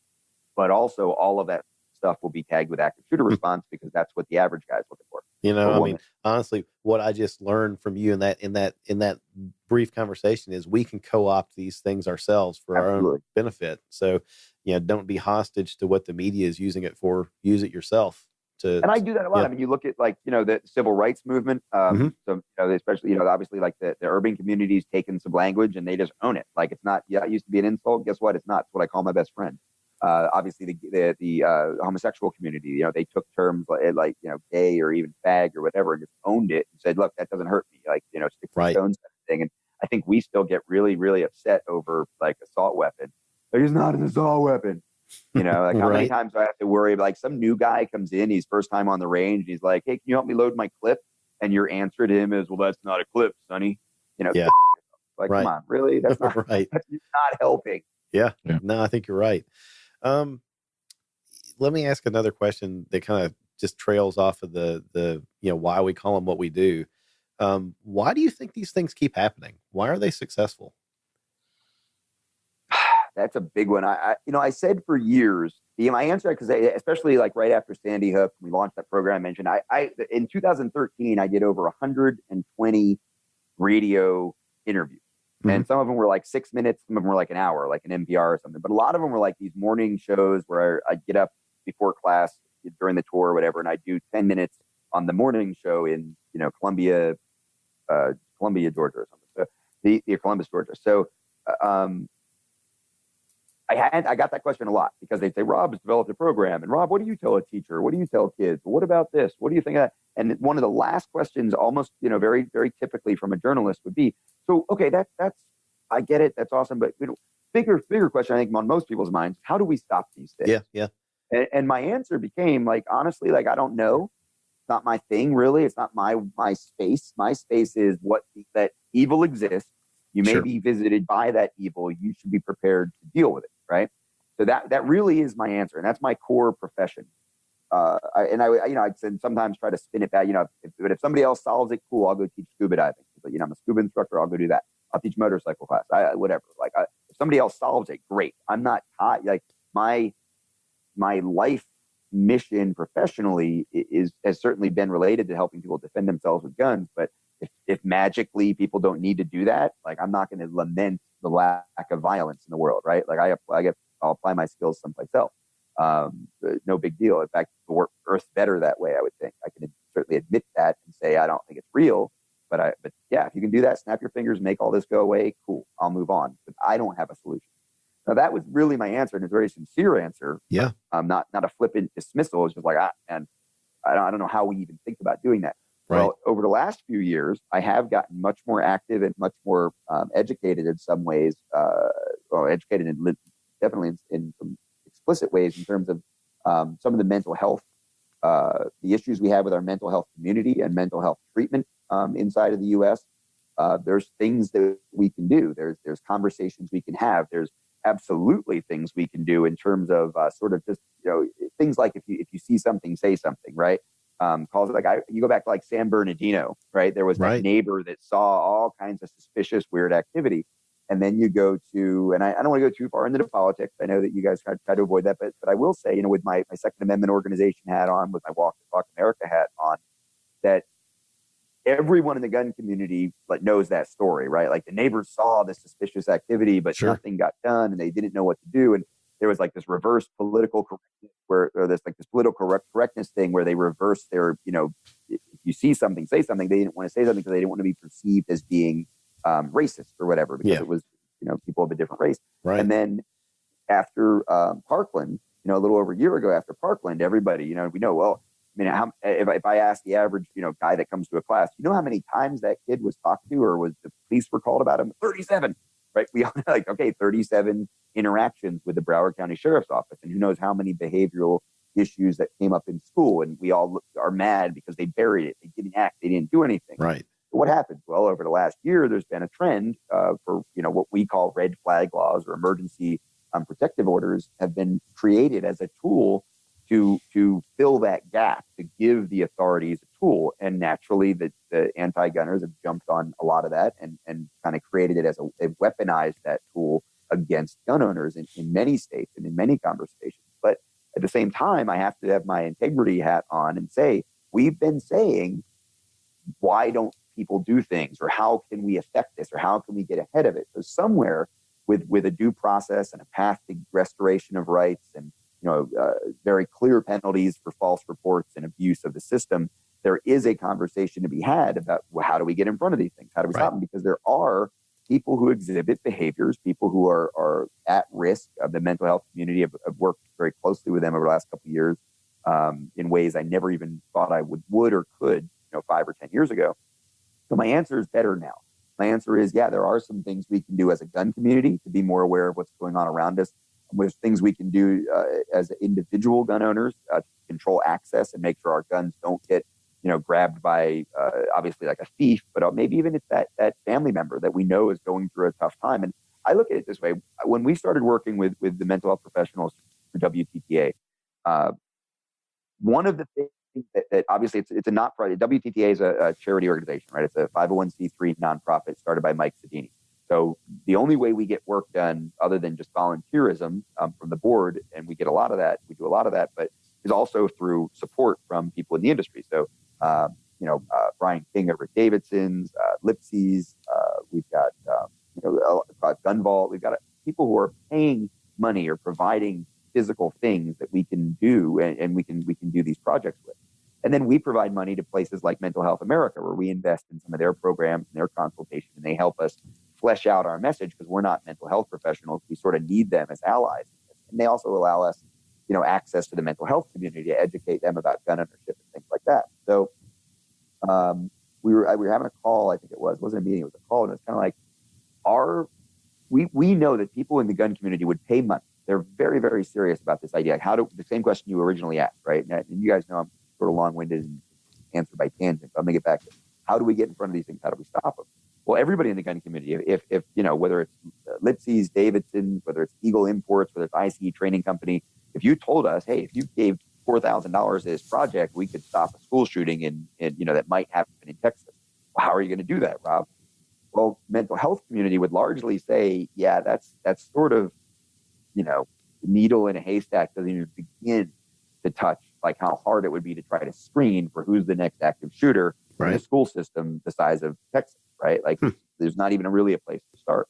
but also all of that stuff will be tagged with active shooter response, because that's what the average guy is looking for. I mean, honestly, what I just learned from you in that brief conversation is we can co-opt these things ourselves for our own benefit. So, don't be hostage to what the media is using it for. Use it yourself. And I do that a lot. I mean, you look at like, the civil rights movement. So, especially, obviously like the urban communities taking some language and they just own it. Like it's not, it used to be an insult. Guess what? It's not. It's what I call my best friend. Obviously the homosexual community, you know, they took terms like, you know, gay or even fag or whatever and just owned it and said, look, that doesn't hurt me. Like, you know, sticks and stones kind of thing. And I think we still get really, really upset over like assault weapon. Like, it's not an assault weapon. You know, like how many times do I have to worry? Like some new guy comes in, he's first time on the range, and he's like, hey, can you help me load my clip? And your answer to him is, well, that's not a clip, sonny. You know, like, come on, really? That's not right. That's not helping. Yeah. No, I think you're right. Let me ask another question that kind of just trails off of the you know, why we call them what we do. Why do you think these things keep happening? Why are they successful? That's a big one. I said for years, my answer, because especially like right after Sandy Hook, we launched that program I mentioned. In 2013, I did over 120 radio interviews. And some of them were like 6 minutes, some of them were like an hour, like an NPR or something. But a lot of them were like these morning shows where I'd get up before class during the tour or whatever, and I'd do 10 minutes on the morning show in, you know, Columbia, Georgia or something. So the Columbus, Georgia. So I got that question a lot because they'd say, Rob has developed a program. And Rob, what do you tell a teacher? What do you tell kids? What about this? What do you think of that? And one of the last questions, almost, you know, very, very typically from a journalist would be, so, okay, that's, I get it. That's awesome. But you know, bigger question, I think, on most people's minds, how do we stop these things? Yeah. And my answer became like, honestly, like, I don't know. It's not my thing, really. It's not my space. My space is that evil exists. You may be visited by that evil. You should be prepared to deal with it, right? So that really is my answer, and that's my core profession. I'd sometimes try to spin it back. You know, if somebody else solves it, cool, I'll go teach scuba diving. But, you know, I'm a scuba instructor. I'll go do that. I'll teach motorcycle class. Whatever. Like, if somebody else solves it, great. I'm not like my life mission professionally has certainly been related to helping people defend themselves with guns. But if magically people don't need to do that, like, I'm not going to lament the lack of violence in the world, right? Like, I'll apply my skills someplace else. No big deal. In fact, the Earth's better that way, I would think. I can certainly admit that and say I don't think it's real. But yeah, if you can do that, snap your fingers, make all this go away, cool, I'll move on. But I don't have a solution. Now, that was really my answer, and it's a very sincere answer. Yeah. Not a flippant dismissal. It's just like, and I don't know how we even think about doing that. Right. Well, over the last few years, I have gotten much more active and much more educated in some ways, educated in definitely in some explicit ways in terms of some of the mental health, the issues we have with our mental health community and mental health treatment inside of the U.S. There's things that we can do. There's conversations we can have. There's absolutely things we can do in terms of sort of just, you know, things like if you see something, say something, right? Calls it like you go back to like San Bernardino, right? There was that neighbor that saw all kinds of suspicious, weird activity. And then you go to, and I don't want to go too far into the politics. I know that you guys try to avoid that, but I will say, you know, with my Second Amendment organization hat on, with my Walk the Talk America hat on, that everyone in the gun community knows that story, right? Like the neighbors saw this suspicious activity, but nothing got done, and they didn't know what to do. And there was like this reverse political correctness, or this political correctness thing where they reversed their, you know, if you see something, say something. They didn't want to say something because they didn't want to be perceived as being racist or whatever, because it was, you know, people of a different race. Right. And then after Parkland, you know, a little over a year ago after Parkland, everybody, you know, we know, well, I mean, if I ask the average, you know, guy that comes to a class, you know how many times that kid was talked to or was the police were called about him? 37, right? We all like, okay, 37 interactions with the Broward County Sheriff's Office, and who knows how many behavioral issues that came up in school, and we all are mad because they buried it. They didn't act. They didn't do anything. Right. What happened? Well, over the last year, there's been a trend for, you know, what we call red flag laws or emergency protective orders have been created as a tool to fill that gap, to give the authorities a tool. And naturally, the anti-gunners have jumped on a lot of that and kind of created it as they've weaponized that tool against gun owners in many states and in many conversations. But at the same time, I have to have my integrity hat on and say, we've been saying, why don't people do things, or how can we affect this, or how can we get ahead of it? So somewhere with a due process and a path to restoration of rights and, you know, very clear penalties for false reports and abuse of the system, there is a conversation to be had about, well, how do we get in front of these things? How do we stop them? Because there are people who exhibit behaviors, people who are at risk of the mental health community. I've worked very closely with them over the last couple of years in ways I never even thought I would or could, 5 or 10 years ago. So my answer is better now. My answer is, yeah, there are some things we can do as a gun community to be more aware of what's going on around us. There's things we can do as individual gun owners to control access and make sure our guns don't get, grabbed by obviously like a thief, but maybe even it's that family member that we know is going through a tough time. And I look at it this way: when we started working with the mental health professionals for WTTA, one of the things that obviously it's a not-profit. WTTA is a charity organization, right? It's a 501c3 nonprofit started by Mike Sedini. So the only way we get work done, other than just volunteerism from the board, and we get a lot of that, we do a lot of that, but is also through support from people in the industry. So, Brian King at Rick Davidson's, Lipsy's, we've got, Gun Vault. We've got people who are paying money or providing physical things that we can do, and we can do these projects with. And then we provide money to places like Mental Health America, where we invest in some of their programs and their consultation, and they help us flesh out our message because we're not mental health professionals. We sort of need them as allies. And they also allow us, access to the mental health community to educate them about gun ownership and things like that. So we were having a call, I think it wasn't a meeting, it was a call, and it's kind of like we know that people in the gun community would pay money. They're very, very serious about this idea. The same question you originally asked, right? And you guys know I'm sort of long-winded and answer by tangent. So I'm gonna get back to how do we get in front of these things? How do we stop them? Well, everybody in the gun community, if whether it's Lipsy's, Davidson, whether it's Eagle Imports, whether it's I.C.E Training Company, if you told us, hey, if you gave $4,000 to this project, we could stop a school shooting in that might happen in Texas. Well, how are you going to do that, Rob? Well, mental health community would largely say, yeah, that's sort of, the needle in a haystack doesn't even begin to touch like how hard it would be to try to screen for who's the next active shooter in a school system the size of Texas, right? Like there's not even really a place to start.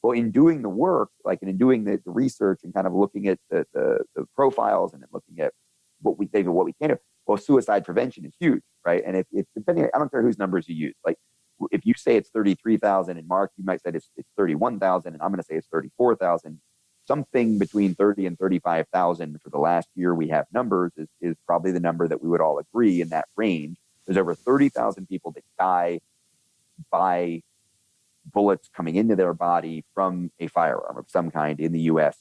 Well, in doing the work, like in doing the research and kind of looking at the profiles and then looking at what we can do, well, suicide prevention is huge, right? And if depending, I don't care whose numbers you use, like if you say it's 33,000 and Mark, you might say it's 31,000 and I'm going to say it's 34,000. Something between 30 and 35,000 for the last year we have numbers is probably the number that we would all agree in that range. There's over 30,000 people that die by bullets coming into their body from a firearm of some kind in the U.S.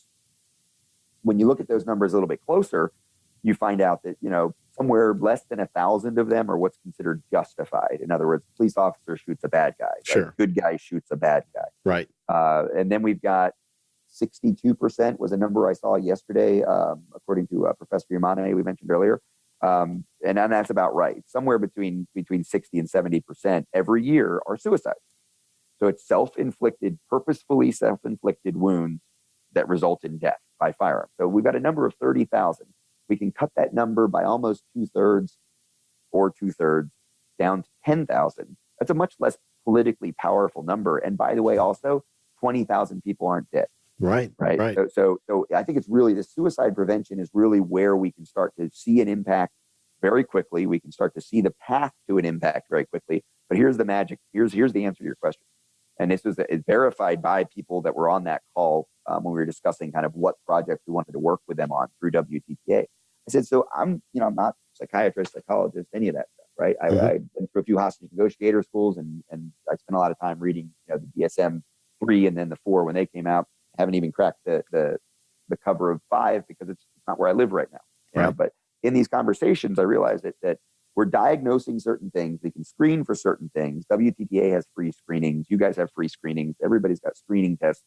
When you look at those numbers a little bit closer, you find out that, somewhere less than 1,000 of them are what's considered justified. In other words, police officer shoots a bad guy. Sure. Right? Good guy shoots a bad guy. Right. And then we've got 62% was a number I saw yesterday, according to Professor Yamane we mentioned earlier. And that's about right. Somewhere between 60 and 70% every year are suicides. So it's purposefully self-inflicted wounds that result in death by firearm. So we've got a number of 30,000. We can cut that number by almost two-thirds down to 10,000. That's a much less politically powerful number. And by the way, also 20,000 people aren't dead. Right. So I think it's really the suicide prevention is really where we can start to see an impact very quickly. We can start to see the path to an impact very quickly. But here's the magic. Here's the answer to your question. And this was verified by people that were on that call when we were discussing kind of what projects we wanted to work with them on through WTTA. I said, so I'm not a psychiatrist, psychologist, any of that stuff, right? I've been through a few hostage negotiator schools, and I spent a lot of time reading, the DSM-3 and then the 4 when they came out. I haven't even cracked the cover of 5 because it's not where I live right now. Right. But in these conversations, I realized that we're diagnosing certain things. We can screen for certain things. WTTA has free screenings. You guys have free screenings. Everybody's got screening tests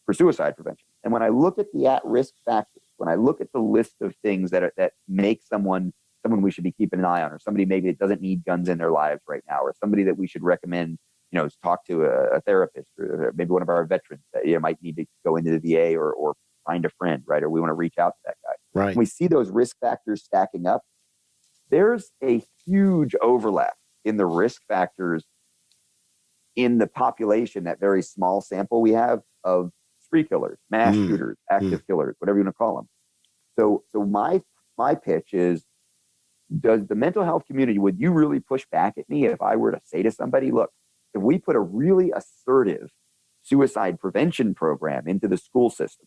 for suicide prevention. And when I look at the at-risk factors, when I look at the list of things that make someone we should be keeping an eye on, or somebody maybe that doesn't need guns in their lives right now, or somebody that we should recommend, talk to a therapist, or maybe one of our veterans that might need to go into the VA or find a friend, right? Or we want to reach out to that guy. Right. When we see those risk factors stacking up, there's a huge overlap in the risk factors in the population, that very small sample we have of spree killers, mass shooters, active killers, whatever you want to call them. So my pitch is, does the mental health community, would you really push back at me if I were to say to somebody, look, if we put a really assertive suicide prevention program into the school system.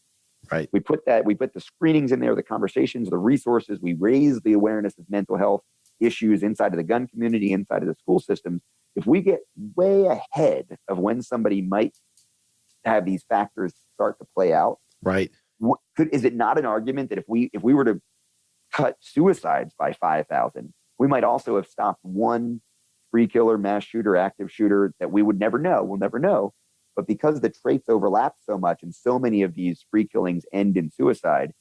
Right. We put the screenings in there, the conversations, the resources. We raise the awareness of mental health issues inside of the gun community, inside of the school systems. If we get way ahead of when somebody might have these factors start to play out, right? Is it not an argument that if we were to cut suicides by 5,000, we might also have stopped one spree killer, mass shooter, active shooter that we would never know? We'll never know. But because the traits overlap so much and so many of these spree killings end in suicide,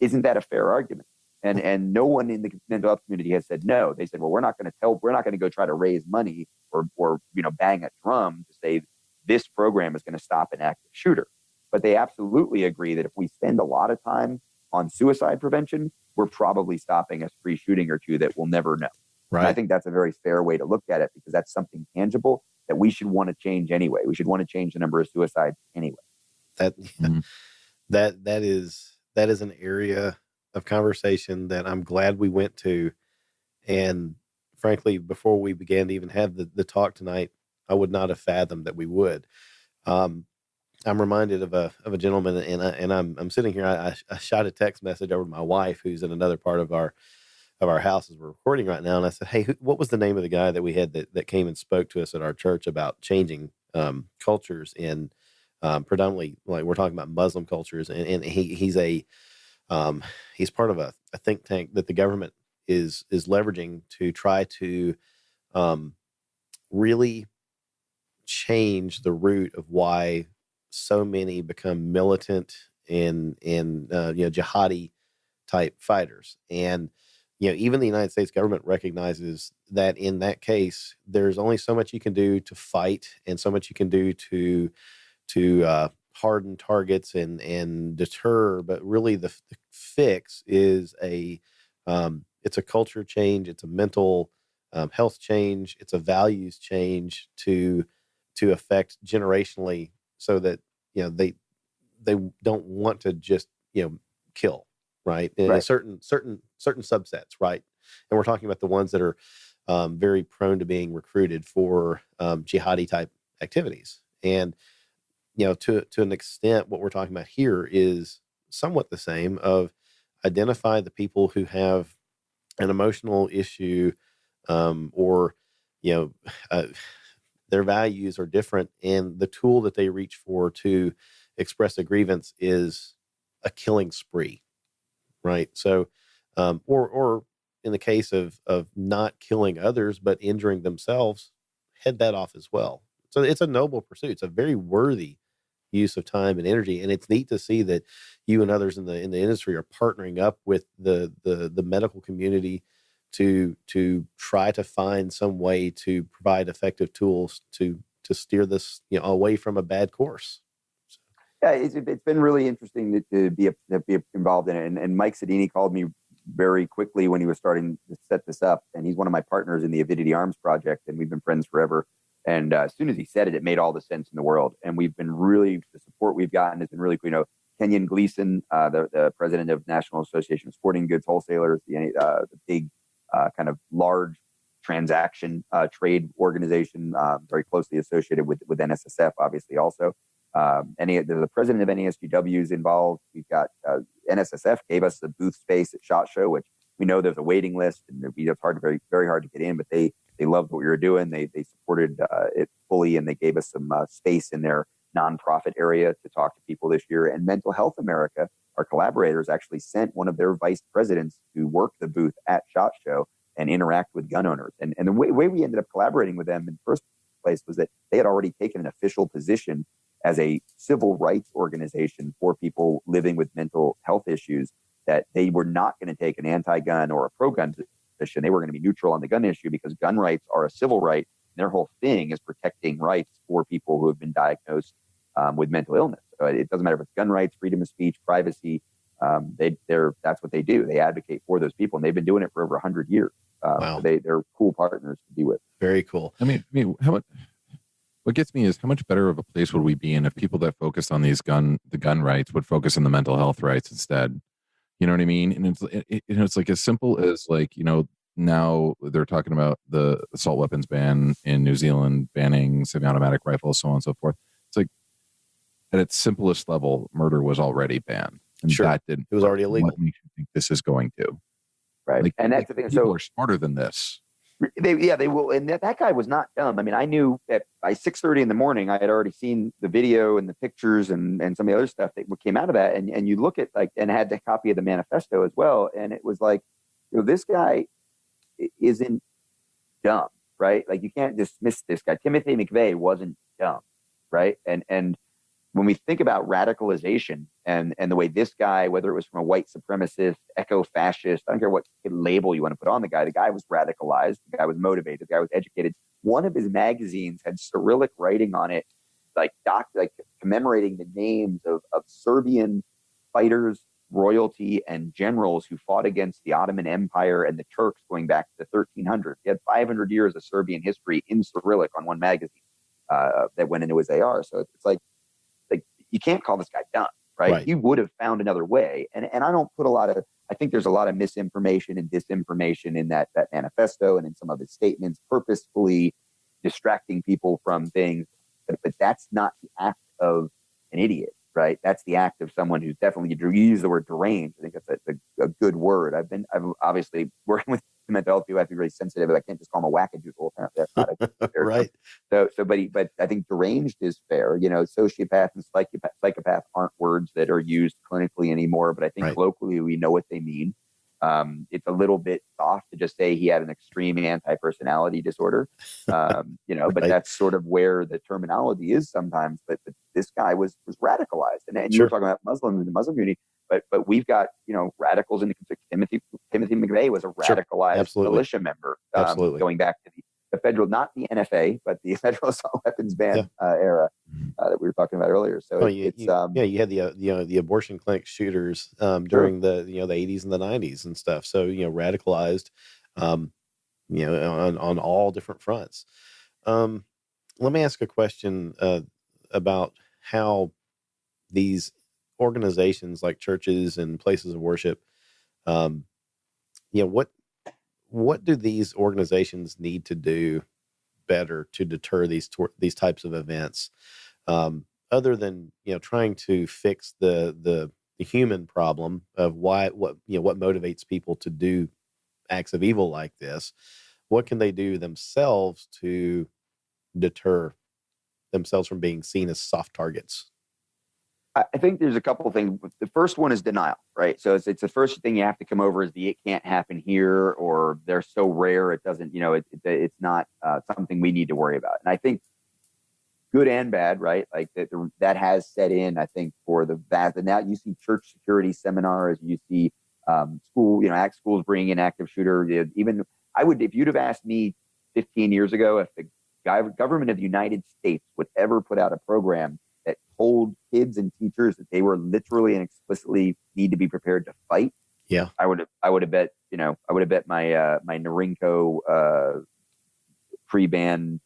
isn't that a fair argument? And no one in the mental health community has said no. They said, well, we're not going to go try to raise money or bang a drum to say this program is going to stop an active shooter. But they absolutely agree that if we spend a lot of time on suicide prevention, we're probably stopping a spree shooting or two that we'll never know. Right. And I think that's a very fair way to look at it, because that's something tangible that we should want to change anyway. We should want to change the number of suicides anyway. That is an area of conversation that I'm glad we went to. And frankly, before we began to even have the talk tonight, I would not have fathomed that we would. I'm reminded of a gentleman, and I'm sitting here. I shot a text message over to my wife, who's in another part of our house as we're recording right now. And I said, hey, what was the name of the guy that we had that came and spoke to us at our church about changing cultures in predominantly, like we're talking about Muslim cultures. And he's part of a think tank that the government is leveraging to try to really change the root of why so many become militant and jihadi type fighters. And even the United States government recognizes that in that case, there's only so much you can do to fight and so much you can do to harden targets and deter. But really, the fix is it's a culture change, it's a mental health change, it's a values change to affect generationally, so that they don't want to just kill. Right. In right. certain subsets. Right. And we're talking about the ones that are very prone to being recruited for jihadi type activities. And, to an extent, what we're talking about here is somewhat the same of identify the people who have an emotional issue or their values are different. And the tool that they reach for to express a grievance is a killing spree. Right. So, or in the case of not killing others, but injuring themselves, head that off as well. So it's a noble pursuit. It's a very worthy use of time and energy. And it's neat to see that you and others in the industry are partnering up with the medical community to try to find some way to provide effective tools to steer this, away from a bad course. Yeah, it's been really interesting to be involved in it. And Mike Sedini called me very quickly when he was starting to set this up. And he's one of my partners in the Avidity Arms Project, and we've been friends forever. And as soon as he said it, it made all the sense in the world. And we've been the support we've gotten has been really cool. Kenyon Gleason, the president of National Association of Sporting Goods Wholesalers, the big kind of large transaction trade organization, very closely associated with NSSF, obviously also. The president of NASGW is involved. We've got NSSF gave us a booth space at SHOT Show, which we know there's a waiting list and it's very, very hard to get in, but they loved what we were doing. They supported it fully, and they gave us some space in their nonprofit area to talk to people this year. And Mental Health America, our collaborators, actually sent one of their vice presidents to work the booth at SHOT Show and interact with gun owners. And the way we ended up collaborating with them in the first place was that they had already taken an official position as a civil rights organization for people living with mental health issues, that they were not going to take an anti-gun or a pro-gun position. They were going to be neutral on the gun issue because gun rights are a civil right. And their whole thing is protecting rights for people who have been diagnosed with mental illness. It doesn't matter if it's gun rights, freedom of speech, privacy. That's what they do. They advocate for those people, and they've been doing it for over 100 years. Wow. So they're cool partners to be with. Very cool. I mean, what gets me is how much better of a place would we be in if people that focus on the gun rights would focus on the mental health rights instead? You know what I mean? And it's like as simple as now they're talking about the assault weapons ban in New Zealand, banning semi-automatic rifles, so on and so forth. It's like, at its simplest level, murder was already banned. And Sure. that didn't. It was already illegal. What makes you think this is going to? Right. Like, And that's the thing. People So are smarter than this. they will. And that guy was not dumb. I mean, I knew that by 6:30 in the morning, I had already seen the video and the pictures and some of the other stuff that came out of that. And you look at and had the copy of the manifesto as well. And it was like, this guy isn't dumb, right? Like, you can't dismiss this guy. Timothy McVeigh wasn't dumb, right? And when we think about radicalization and the way this guy, whether it was from a white supremacist, eco-fascist, I don't care what label you want to put on the guy was radicalized, the guy was motivated, the guy was educated. One of his magazines had Cyrillic writing on it, like commemorating the names of Serbian fighters, royalty, and generals who fought against the Ottoman Empire and the Turks going back to the 1300s. He had 500 years of Serbian history in Cyrillic on one magazine that went into his AR. So it's like you can't call this guy dumb, right? He would have found another way. And I don't put I think there's a lot of misinformation and disinformation in that manifesto and in some of his statements, purposefully distracting people from things. But that's not the act of an idiot, right? That's the act of someone who's definitely, you use the word deranged. I think that's a good word. I've obviously working with mental health people, I have to be really sensitive. I can't just call him a wackadoodle. Apparently that's not a fair right. But I think deranged is fair. Sociopath and psychopath aren't words that are used clinically anymore, but I think locally we know what they mean. It's a little bit soft to just say he had an extreme anti-personality disorder, but that's sort of where the terminology is sometimes. But this guy was radicalized, and you were talking about Muslims in the Muslim community, but we've got radicals in the Timothy McVeigh was a radicalized militia member, going back to the federal, not the NFA, but the federal assault weapons ban era that we were talking about earlier. So you had the abortion clinic shooters during the 80s and the 90s and stuff. So radicalized, on all different fronts. Let me ask a question about how these organizations like churches and places of worship, what do these organizations need to do better to deter these types of events, other than trying to fix the human problem of what motivates people to do acts of evil like this? What can they do themselves to deter themselves from being seen as soft targets? I think there's a couple of things. The first one is denial, right? So it's the first thing you have to come over is it can't happen here, or they're so rare it doesn't, it's not something we need to worry about. And I think good and bad, right? Like that has set in, I think, for the vast. And now you see church security seminars, you see schools bringing in active shooter. Even if you'd have asked me 15 years ago if the government of the United States would ever put out a program that told kids and teachers that they were literally and explicitly need to be prepared to fight. Yeah, I would have bet my Norinco pre-ban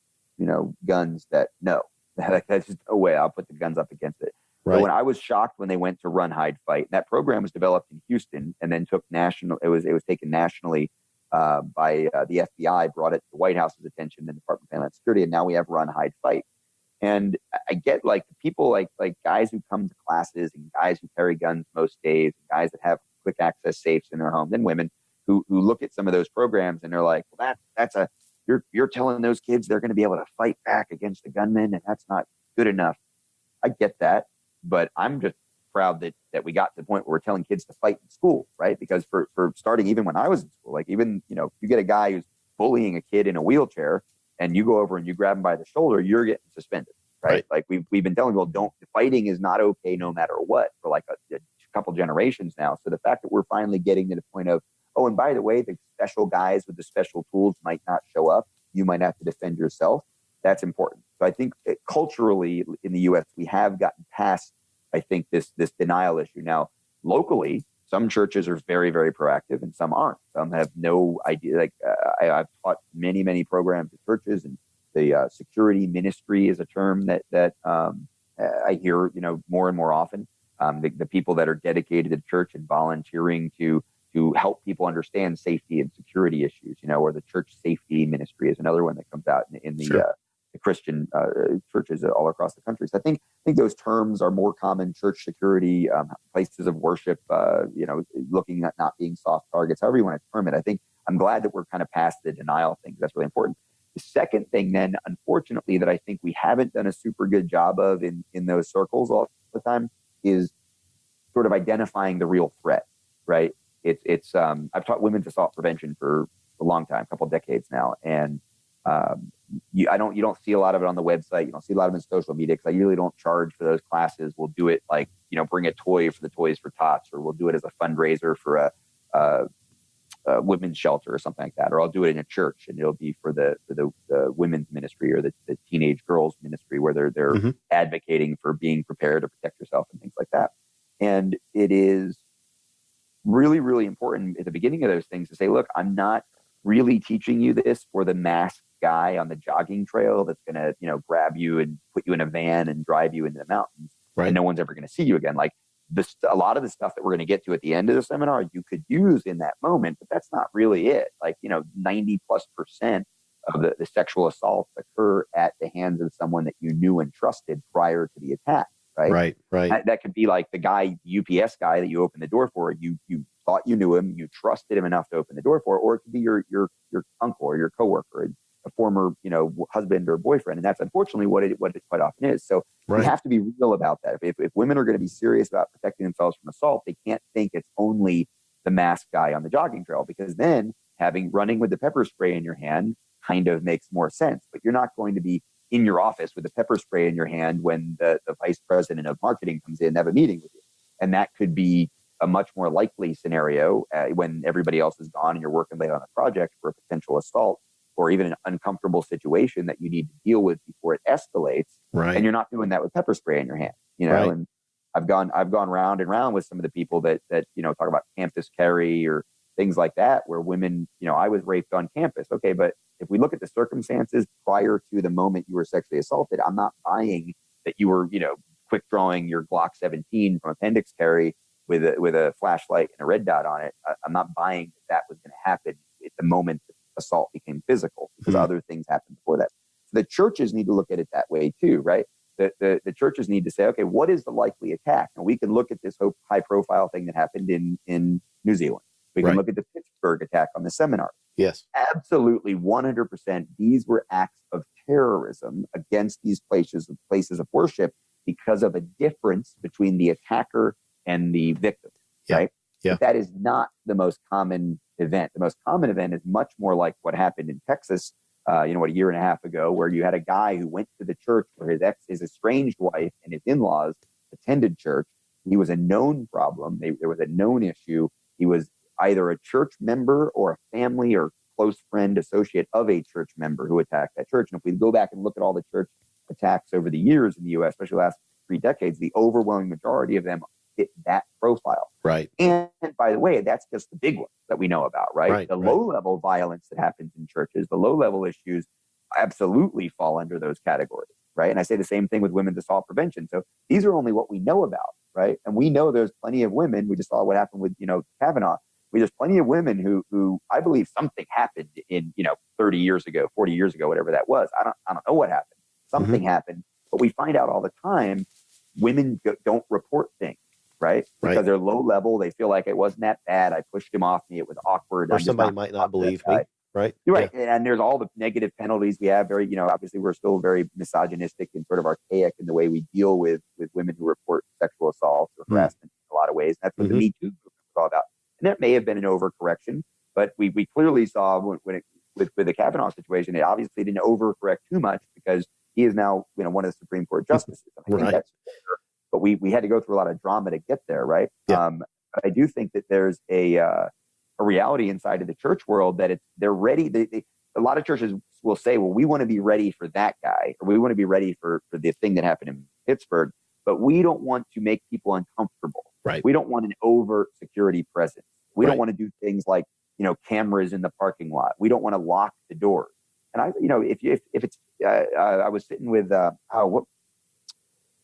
guns that no, that's just no way. I'll put the guns up against it. Right. So when I was shocked when they went to Run, Hide, Fight, that program was developed in Houston and then took national. It was taken nationally by the FBI, brought it to the White House's attention, the Department of Homeland Security, and now we have Run, Hide, Fight. And I get people like guys who come to classes and guys who carry guns most days, and guys that have quick access safes in their homes, and women who look at some of those programs and they're like, well, you're telling those kids they're going to be able to fight back against the gunmen, and that's not good enough. I get that, but I'm just proud that we got to the point where we're telling kids to fight in school, right? Because for starting, even when I was in school, you get a guy who's bullying a kid in a wheelchair, and you go over and you grab him by the shoulder, you're getting suspended, right? Like we've been telling people, fighting is not okay no matter what for like a couple generations now. So the fact that we're finally getting to the point of, oh, and by the way, the special guys with the special tools might not show up. You might have to defend yourself. That's important. So I think culturally in the U.S., we have gotten past, I think, this denial issue. Now, locally, some churches are very, very proactive and some aren't. Some have no idea. I've taught many, many programs at churches, and the security ministry is a term that I hear, more and more often. The people that are dedicated to church and volunteering to help people understand safety and security issues, or the church safety ministry is another one that comes out in the Christian churches all across the country. So I think those terms are more common: church security, places of worship, looking at not being soft targets, however you want to term it. I think I'm glad that we're kind of past the denial thing. That's really important. The second thing then, unfortunately, that I think we haven't done a super good job of in those circles all the time is sort of identifying the real threat, right? It's I've taught women's assault prevention for a long time, a couple of decades now. And you don't see a lot of it on the website. You don't see a lot of it in social media because I usually don't charge for those classes. We'll do it like, bring a toy for the Toys for Tots, or we'll do it as a fundraiser for a women's shelter or something like that. Or I'll do it in a church and it'll be for the women's ministry or the teenage girls ministry where they're advocating for being prepared to protect yourself and things like that. And it is really, really important at the beginning of those things to say, look, I'm not really teaching you this for the masked guy on the jogging trail that's going to, grab you and put you in a van and drive you into the mountains. Right. And no one's ever going to see you again. Like a lot of the stuff that we're going to get to at the end of the seminar, you could use in that moment, but that's not really it. Like, 90+% of the sexual assaults occur at the hands of someone that you knew and trusted prior to the attack. Right. That could be like the guy, UPS guy that you opened the door for. You thought you knew him, you trusted him enough to open the door for, or it could be your uncle or your coworker, a former husband or boyfriend, and that's unfortunately what it quite often is. So we have to be real about that. If women are going to be serious about protecting themselves from assault, they can't think it's only the masked guy on the jogging trail, because then running with the pepper spray in your hand kind of makes more sense. But you're not going to be in your office with a pepper spray in your hand when the vice president of marketing comes in to have a meeting with you. And that could be a much more likely scenario when everybody else is gone and you're working late on a project for a potential assault or even an uncomfortable situation that you need to deal with before it escalates. Right. And you're not doing that with pepper spray in your hand, Right. And I've gone round and round with some of the people that talk about campus carry or things like that, where women, I was raped on campus. Okay, but if we look at the circumstances prior to the moment you were sexually assaulted, I'm not buying that you were, quick drawing your Glock 17 from appendix carry with a flashlight and a red dot on it. I'm not buying that was going to happen at the moment the assault became physical, because other things happened before that. So the churches need to look at it that way too, right? The churches need to say, okay, what is the likely attack? And we can look at this high profile thing that happened in New Zealand. We can look at the Pittsburgh attack on the seminar. Yes. Absolutely, 100%. These were acts of terrorism against these places of worship because of a difference between the attacker and the victim, right? Yeah. But that is not the most common event. The most common event is much more like what happened in Texas, a year and a half ago, where you had a guy who went to the church where his estranged wife and his in-laws attended church. He was a known problem. There was a known issue. He was either a church member or a family or close friend, associate of a church member who attacked that church. And if we go back and look at all the church attacks over the years in the U.S., especially the last 3 decades, the overwhelming majority of them fit that profile. Right. And by the way, that's just the big ones that we know about, right? The low-level violence that happens in churches, the low-level issues absolutely fall under those categories, right? And I say the same thing with women's assault prevention. So these are only what we know about, right? And we know there's plenty of women. We just saw what happened with, Kavanaugh. There's plenty of women who I believe something happened in, 30 years ago, 40 years ago, whatever that was. I don't know what happened. Something happened, but we find out all the time women don't report things, right? Because they're low level. They feel like it wasn't that bad. I pushed him off me. It was awkward. Or somebody might not believe me. Right. You're right. Yeah. And there's all the negative penalties we have. Very, obviously we're still very misogynistic and sort of archaic in the way we deal with women who report sexual assault or harassment in a lot of ways. That's what the Me Too movement was all about. And that may have been an overcorrection, but we clearly saw with the Kavanaugh situation, it obviously didn't overcorrect too much because he is now, one of the Supreme Court justices. I think that's fair, but we had to go through a lot of drama to get there, right? Yeah. But I do think that there's a reality inside of the church world that they're ready. A lot of churches will say, well, we want to be ready for that guy, or we want to be ready for the thing that happened in Pittsburgh, but we don't want to make people uncomfortable. Right. We don't want an overt security presence. We don't want to do things like, cameras in the parking lot. We don't want to lock the doors. And if it's, I was sitting with,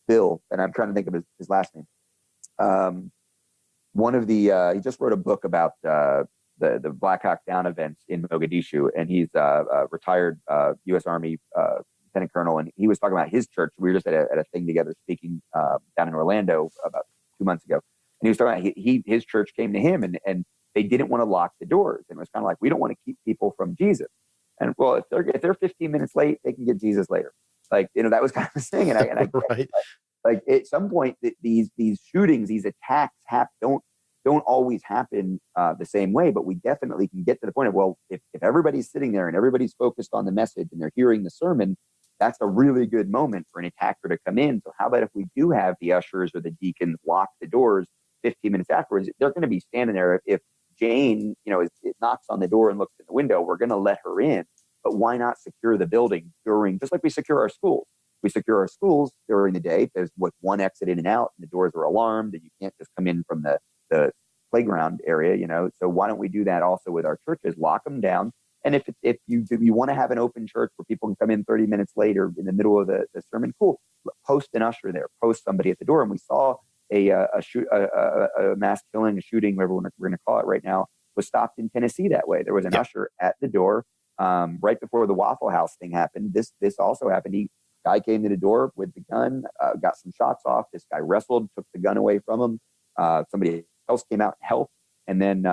Bill, and I'm trying to think of his last name. One of he just wrote a book about the Black Hawk Down events in Mogadishu, and he's a retired U.S. Army lieutenant colonel, and he was talking about his church. We were just at a thing together speaking down in Orlando about 2 months ago. And he was talking about his church came to him and they didn't want to lock the doors. And it was kind of like, we don't want to keep people from Jesus. And well, if they're 15 minutes late, they can get Jesus later. Like, that was kind of the thing. And I right. Like at some point these shootings, these attacks don't always happen the same way, but we definitely can get to the point of, well, if everybody's sitting there and everybody's focused on the message and they're hearing the sermon, that's a really good moment for an attacker to come in. So how about if we do have the ushers or the deacons lock the doors 15 minutes afterwards? They're going to be standing there. If Jane, it knocks on the door and looks in the window, we're going to let her in. But why not secure the building just like we secure our schools? We secure our schools during the day. There's one exit in and out, and the doors are alarmed, and you can't just come in from the playground area, So why don't we do that also with our churches? Lock them down. And if you want to have an open church where people can come in 30 minutes later in the middle of the sermon, cool. Post an usher there. Post somebody at the door. And we saw a mass killing, a shooting, whatever we're going to call it right now, was stopped in Tennessee that way. There was an usher at the door right before the Waffle House thing happened. This also happened. Guy came to the door with the gun, got some shots off. This guy wrestled, took the gun away from him. Somebody else came out and helped. And then,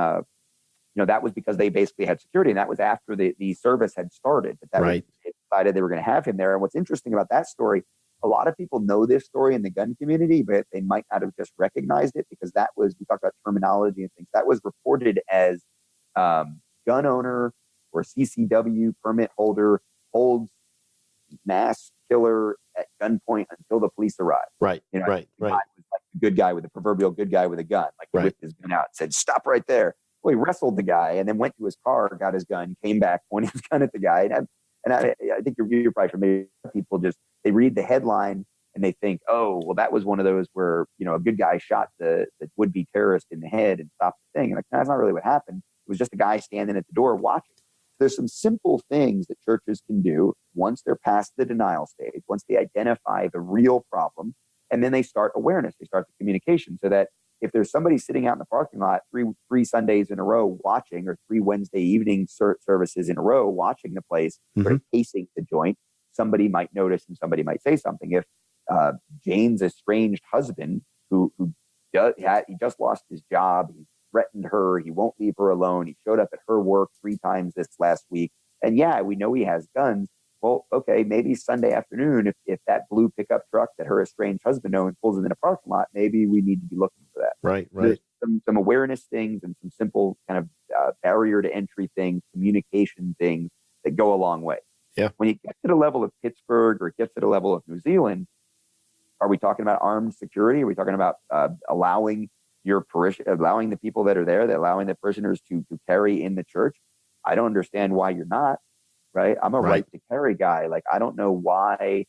that was because they basically had security. And that was after the service had started. But that right. They decided they were going to have him there. And what's interesting about that story, a lot of people know this story in the gun community, but they might not have just recognized it because we talked about terminology and things. That was reported as gun owner or CCW permit holder holds mass killer at gunpoint until the police arrive. Right, right. Right. Was like the good guy with the proverbial good guy with a gun. Like he whipped his gun out and said, "Stop right there." Well, he wrestled the guy and then went to his car, got his gun, came back, pointed his gun at the guy. And I think you're probably familiar. People they read the headline and they think, oh, well, that was one of those where, a good guy shot the would-be terrorist in the head and stopped the thing. And like, that's not really what happened. It was just a guy standing at the door watching. There's some simple things that churches can do once they're past the denial stage, once they identify the real problem, and then they start awareness, they start the communication, so that if there's somebody sitting out in the parking lot three Sundays in a row watching, or 3 Wednesday evening services in a row watching the place, sort of casing the joint, somebody might notice and somebody might say something. If Jane's estranged husband, who he just lost his job, he threatened her, he won't leave her alone, he showed up at her work 3 times this last week, and we know he has guns. Well, okay, maybe Sunday afternoon, if that blue pickup truck that her estranged husband owns pulls him in a parking lot, maybe we need to be looking for that. Right. There's some awareness things and some simple kind of barrier to entry things, communication things that go a long way. Yeah. When you get to the level of Pittsburgh or it gets to the level of New Zealand, are we talking about armed security? Are we talking about allowing the people that are there, allowing the prisoners to carry in the church? I don't understand why you're not. Right. I'm a right to carry guy. Like, I don't know why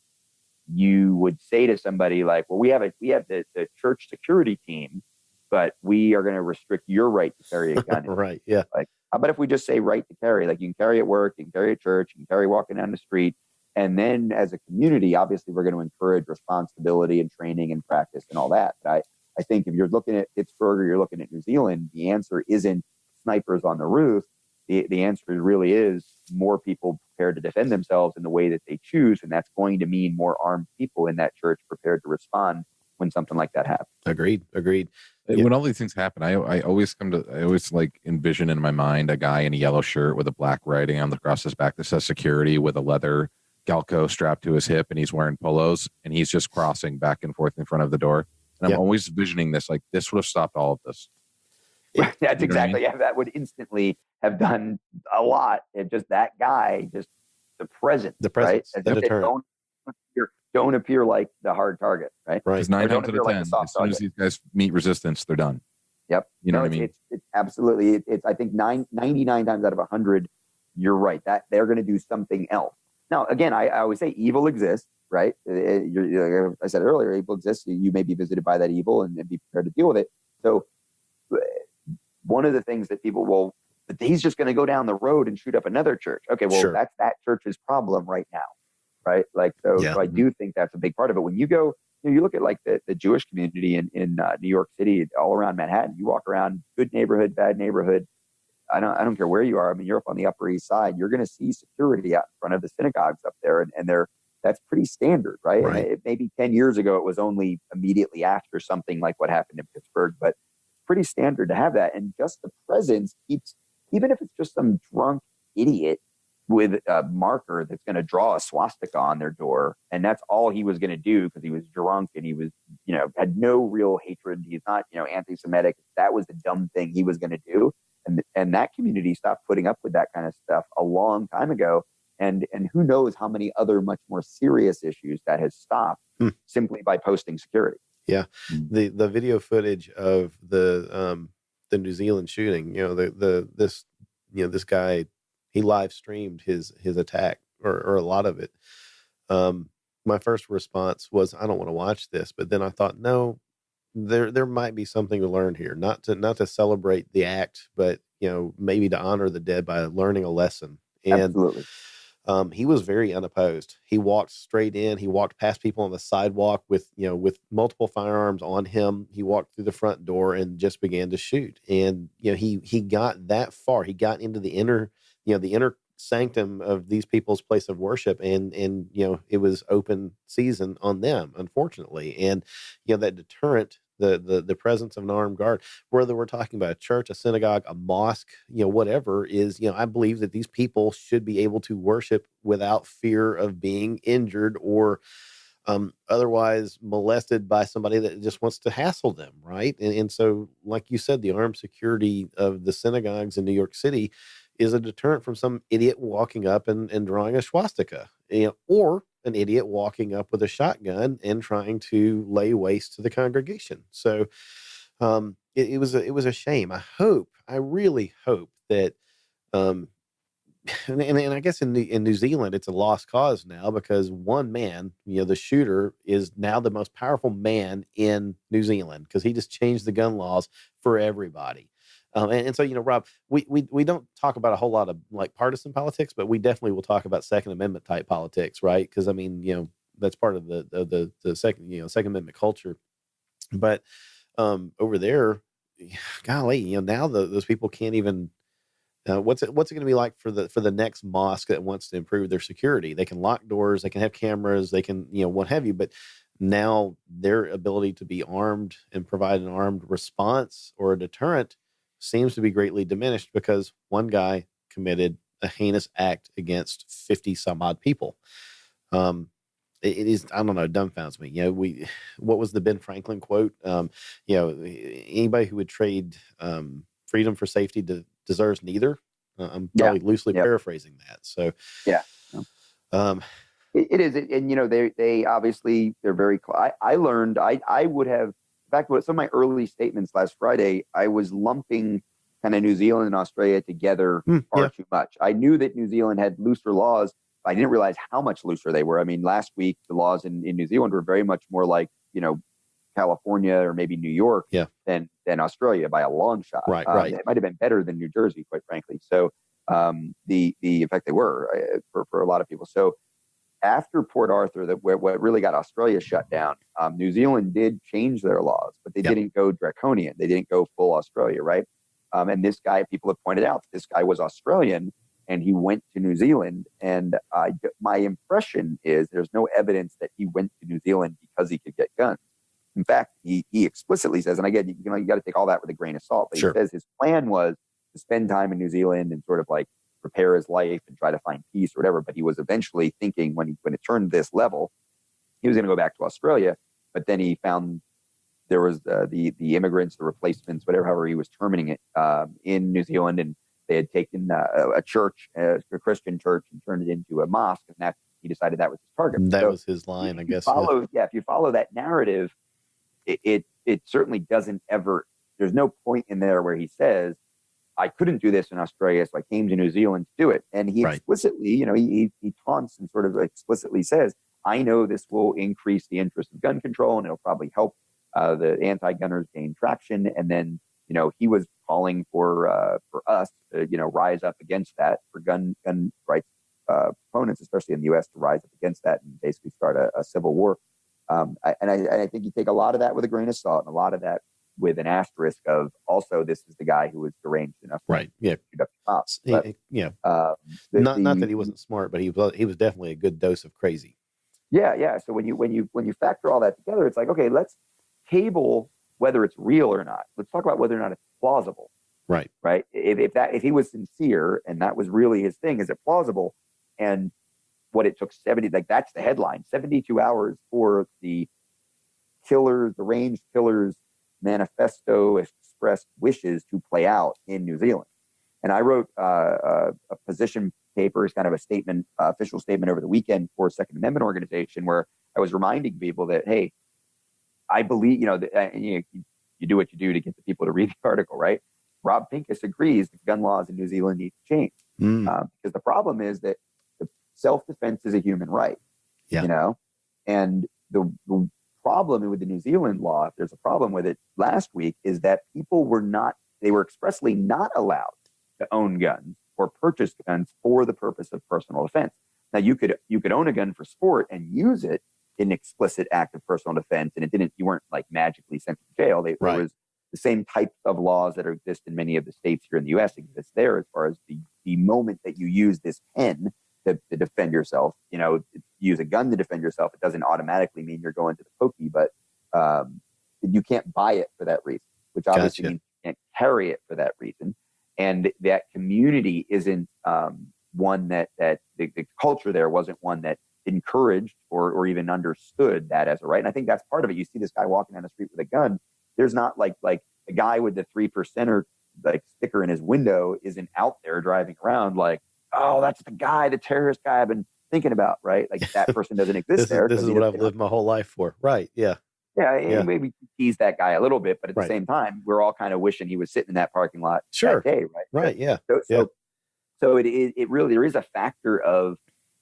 you would say to somebody like, well, we have the church security team, but we are going to restrict your right to carry a gun. Right. Yeah. Like, how about if we just say right to carry? Like, you can carry at work, you can carry at church, you can carry walking down the street. And then as a community, obviously, we're going to encourage responsibility and training and practice and all that. But I think if you're looking at Pittsburgh or you're looking at New Zealand, the answer isn't snipers on the roof. The answer really is more people prepared to defend themselves in the way that they choose. And that's going to mean more armed people in that church prepared to respond when something like that happens. Agreed. When all these things happen, I always like envision in my mind a guy in a yellow shirt with a black writing on across his back that says security with a leather Galco strapped to his hip, and he's wearing polos, and he's just crossing back and forth in front of the door. And I'm always visioning this, like, this would have stopped all of this. That's exactly. Yeah, that would instantly have done a lot. If just that guy, just the presence, right? The deterrent. Don't appear like the hard target, right? Right. Because 9 times out of 10, as soon as these guys meet resistance, they're done. Yep. You know what I mean? It's absolutely. It's I think 99 times out of 100, you're right. That they're going to do something else. Now, again, I always say evil exists, right? I said earlier, evil exists. You may be visited by that evil and be prepared to deal with it. So one of the things that people will, but he's just going to go down the road and shoot up another church. Okay, well, that's that church's problem right now, right? Like, so I do think that's a big part of it. When you go, you look at like the Jewish community in New York City, all around Manhattan, you walk around, good neighborhood, bad neighborhood. I don't care where you are. I mean, you're up on the Upper East Side. You're going to see security out in front of the synagogues up there, and they're that's pretty standard, right? Right. And maybe 10 years ago, it was only immediately after something like what happened in Pittsburgh, but it's pretty standard to have that. And just the presence keeps, even if it's just some drunk idiot with a marker that's going to draw a swastika on their door, and that's all he was going to do because he was drunk and he was, had no real hatred. He's not, anti-Semitic. That was the dumb thing he was going to do. And that community stopped putting up with that kind of stuff a long time ago. And who knows how many other much more serious issues that has stopped simply by posting security. Yeah. The video footage of the New Zealand shooting, this guy, he live streamed his attack or a lot of it. My first response was, I don't want to watch this, but then I thought, no, there might be something to learn here, not to celebrate the act, but maybe to honor the dead by learning a lesson. And Absolutely. He was very unopposed. He walked straight in. He walked past people on the sidewalk with multiple firearms on him. He walked through the front door and just began to shoot. And he got that far. He got into the inner sanctum of these people's place of worship, and it was open season on them, unfortunately. And that deterrent, the presence of an armed guard, whether we're talking about a church, a synagogue, a mosque, whatever, is, I believe that these people should be able to worship without fear of being injured or otherwise molested by somebody that just wants to hassle them, right? And so, like you said, the armed security of the synagogues in New York City is a deterrent from some idiot walking up and drawing a swastika, or an idiot walking up with a shotgun and trying to lay waste to the congregation. So it was a shame. I really hope that, and I guess in New Zealand, it's a lost cause now because one man, the shooter, is now the most powerful man in New Zealand because he just changed the gun laws for everybody. And so, Rob, we don't talk about a whole lot of like partisan politics, but we definitely will talk about Second Amendment type politics, right? Because that's part of the Second Amendment culture. But over there, golly, now those people can't even. What's it going to be like for the next mosque that wants to improve their security? They can lock doors, they can have cameras, they can what have you, but now their ability to be armed and provide an armed response or a deterrent seems to be greatly diminished because one guy committed a heinous act against 50 some odd people. It is, I don't know, dumbfounds me. What was the Ben Franklin quote? Anybody who would trade freedom for safety deserves neither. I'm probably loosely paraphrasing that. So, yeah. It is. And, they obviously, they're very, I learned, I would have, back to some of my early statements last Friday, I was lumping kind of New Zealand and Australia together far too much. I knew that New Zealand had looser laws. I didn't realize how much looser they were. I mean, last week, the laws in New Zealand were very much more like, California or maybe New York than Australia by a long shot. Right. It might have been better than New Jersey, quite frankly. So in fact, they were for a lot of people. So after Port Arthur, what really got Australia shut down, New Zealand did change their laws, but they didn't go draconian. They didn't go full Australia, right? And this guy, people have pointed out, this guy was Australian, and he went to New Zealand. And my impression is there's no evidence that he went to New Zealand because he could get guns. In fact, he explicitly says, and again, you got to take all that with a grain of salt, but he says his plan was to spend time in New Zealand and sort of like prepare his life and try to find peace or whatever. But he was eventually thinking when it turned this level, he was going to go back to Australia. But then he found there was the immigrants, the replacements, however he was terming it, in New Zealand, and they had taken a church, a Christian church, and turned it into a mosque, and he decided that was his target. That was his line, I guess. If you follow that narrative, it certainly doesn't ever. There's no point in there where he says, I couldn't do this in Australia, so I came to New Zealand to do it. And he explicitly, he taunts and sort of explicitly says, I know this will increase the interest of gun control and it'll probably help the anti-gunners gain traction. And then, he was calling for us to, rise up against that, for gun rights opponents, especially in the U.S., to rise up against that and basically start a civil war. I think you take a lot of that with a grain of salt and a lot of that with an asterisk of also this is the guy who was deranged enough. Right. Yeah. Shoot up the cops. But, not that he wasn't smart, but he was definitely a good dose of crazy. Yeah. So when you factor all that together, it's like, okay, let's table whether it's real or not. Let's talk about whether or not it's plausible. Right. Right. If he was sincere and that was really his thing, is it plausible? And what it took 70, like that's the headline, 72 hours for the range killer's manifesto expressed wishes to play out in New Zealand. And I wrote a position paper, it's kind of a statement, official statement over the weekend for a Second Amendment organization, where I was reminding people that, hey, I believe, you do what you do to get the people to read the article, right? Rob Pincus agrees that gun laws in New Zealand need to change. Because the problem is that the self-defense is a human right, and the problem with the New Zealand law, if there's a problem with it last week, is that people they were expressly not allowed to own guns or purchase guns for the purpose of personal defense. Now you could own a gun for sport and use it in explicit act of personal defense, and you weren't like magically sent to jail. There was the same types of laws that exist in many of the states here in the U.S. exist there, as far as the moment that you use this pen to defend yourself, use a gun to defend yourself, it doesn't automatically mean you're going to the pokey, but you can't buy it for that reason, which obviously means you can't carry it for that reason. And that community isn't one that the culture there wasn't one that encouraged or even understood that as a right. And I think that's part of it. You see this guy walking down the street with a gun. There's not like a guy with the 3%er like sticker in his window isn't out there driving around like, oh, that's the terrorist guy I've been thinking about, right? Like that person doesn't exist there. This is what I've lived my whole life for. Right. Yeah. Yeah. Maybe tease that guy a little bit, but at the same time, we're all kind of wishing he was sitting in that parking lot that day, right? Right. Yeah. So it really, there is a factor of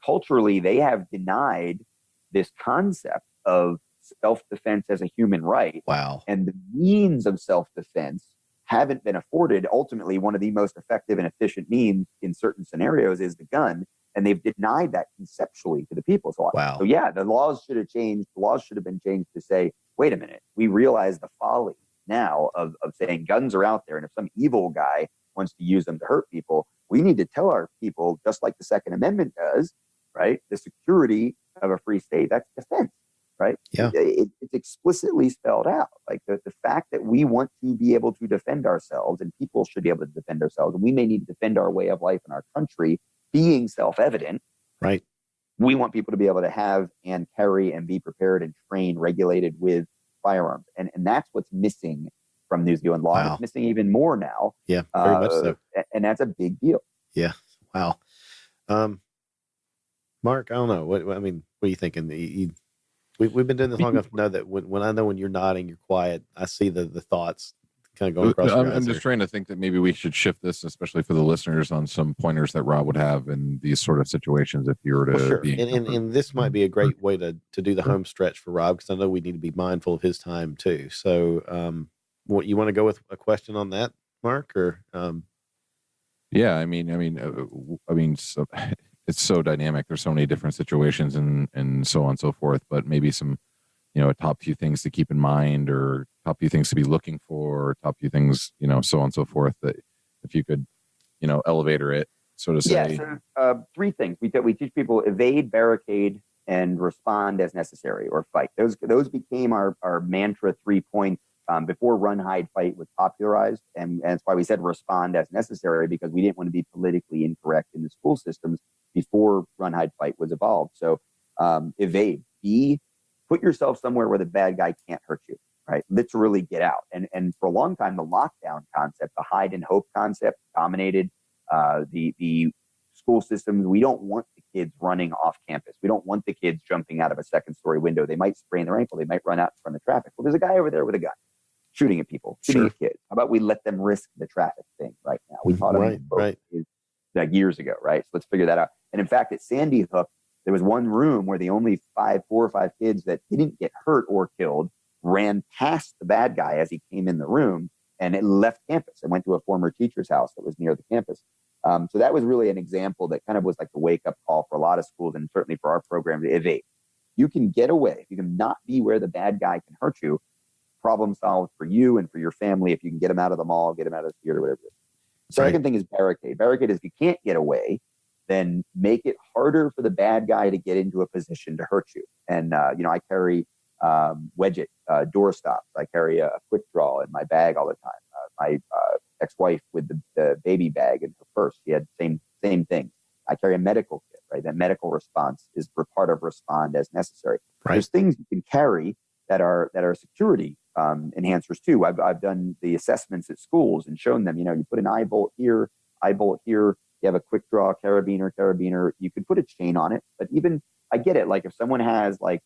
culturally, they have denied this concept of self-defense as a human right. Wow. And the means of self-defense haven't been afforded. Ultimately, one of the most effective and efficient means in certain scenarios is the gun. And they've denied that conceptually to the people. So yeah, the laws should have changed. The laws should have been changed to say, wait a minute, we realize the folly now of saying guns are out there. And if some evil guy wants to use them to hurt people, we need to tell our people, just like the Second Amendment does, right? The security of a free state, that's defense, right? Yeah. It's explicitly spelled out. Like the fact that we want to be able to defend ourselves, and people should be able to defend ourselves, and we may need to defend our way of life in our country being self-evident. Right. We want people to be able to have and carry and be prepared and trained, regulated with firearms. And that's what's missing from New Zealand law. Wow. It's missing even more now. Yeah, very much so. And that's a big deal. Yeah. Wow. Mark, I don't know. What are you thinking? We've been doing this long enough to know that when you're nodding, you're quiet. I see the thoughts kind of going across your eyes. I'm just trying to think that maybe we should shift this, especially for the listeners, on some pointers that Rob would have in these sort of situations if you were to be. And this might be a great way to do the home stretch for Rob, because I know we need to be mindful of his time too. So, what you want to go with a question on that, Mark, or? Yeah, I mean, so it's so dynamic. There's so many different situations and so on and so forth. But maybe some, a top few things to keep in mind, or top few things to be looking for, or top few things, so on and so forth. That if you could, elevator it, so to say. Yeah. So, 3 things we teach people: evade, barricade, and respond as necessary, or fight. Those became our mantra 3 points. Before run, hide, fight was popularized. And that's why we said respond as necessary, because we didn't want to be politically incorrect in the school systems before run, hide, fight was evolved. So evade, put yourself somewhere where the bad guy can't hurt you, right? Literally get out. And for a long time, the lockdown concept, the hide and hope concept dominated the school systems. We don't want the kids running off campus. We don't want the kids jumping out of a 2nd-story window. They might sprain their ankle. They might run out in front of traffic. Well, there's a guy over there with a gun shooting at people, shooting at kids. How about we let them risk the traffic thing right now? We taught them both like years ago, right? So let's figure that out. And in fact, at Sandy Hook, there was one room where the only 4 or 5 kids that didn't get hurt or killed ran past the bad guy as he came in the room, and it left campus and went to a former teacher's house that was near the campus. So that was really an example that kind of was like the wake-up call for a lot of schools, and certainly for our program, to evade. You can get away. You can not be where the bad guy can hurt you. Problem solved for you and for your family if you can get them out of the mall, get them out of the theater, whatever it is. The second thing is barricade. Barricade is if you can't get away, then make it harder for the bad guy to get into a position to hurt you. And, I carry Wedget door stops. I carry a quick draw in my bag all the time. My ex-wife with the baby bag in her purse, she had same thing. I carry a medical kit, right? That medical response is part of respond as necessary. Right. There's things you can carry that are security enhancers too. I've done the assessments at schools and shown them, you put an eye bolt here, you have a quick draw carabiner, you could put a chain on it. But even, I get it, like if someone has like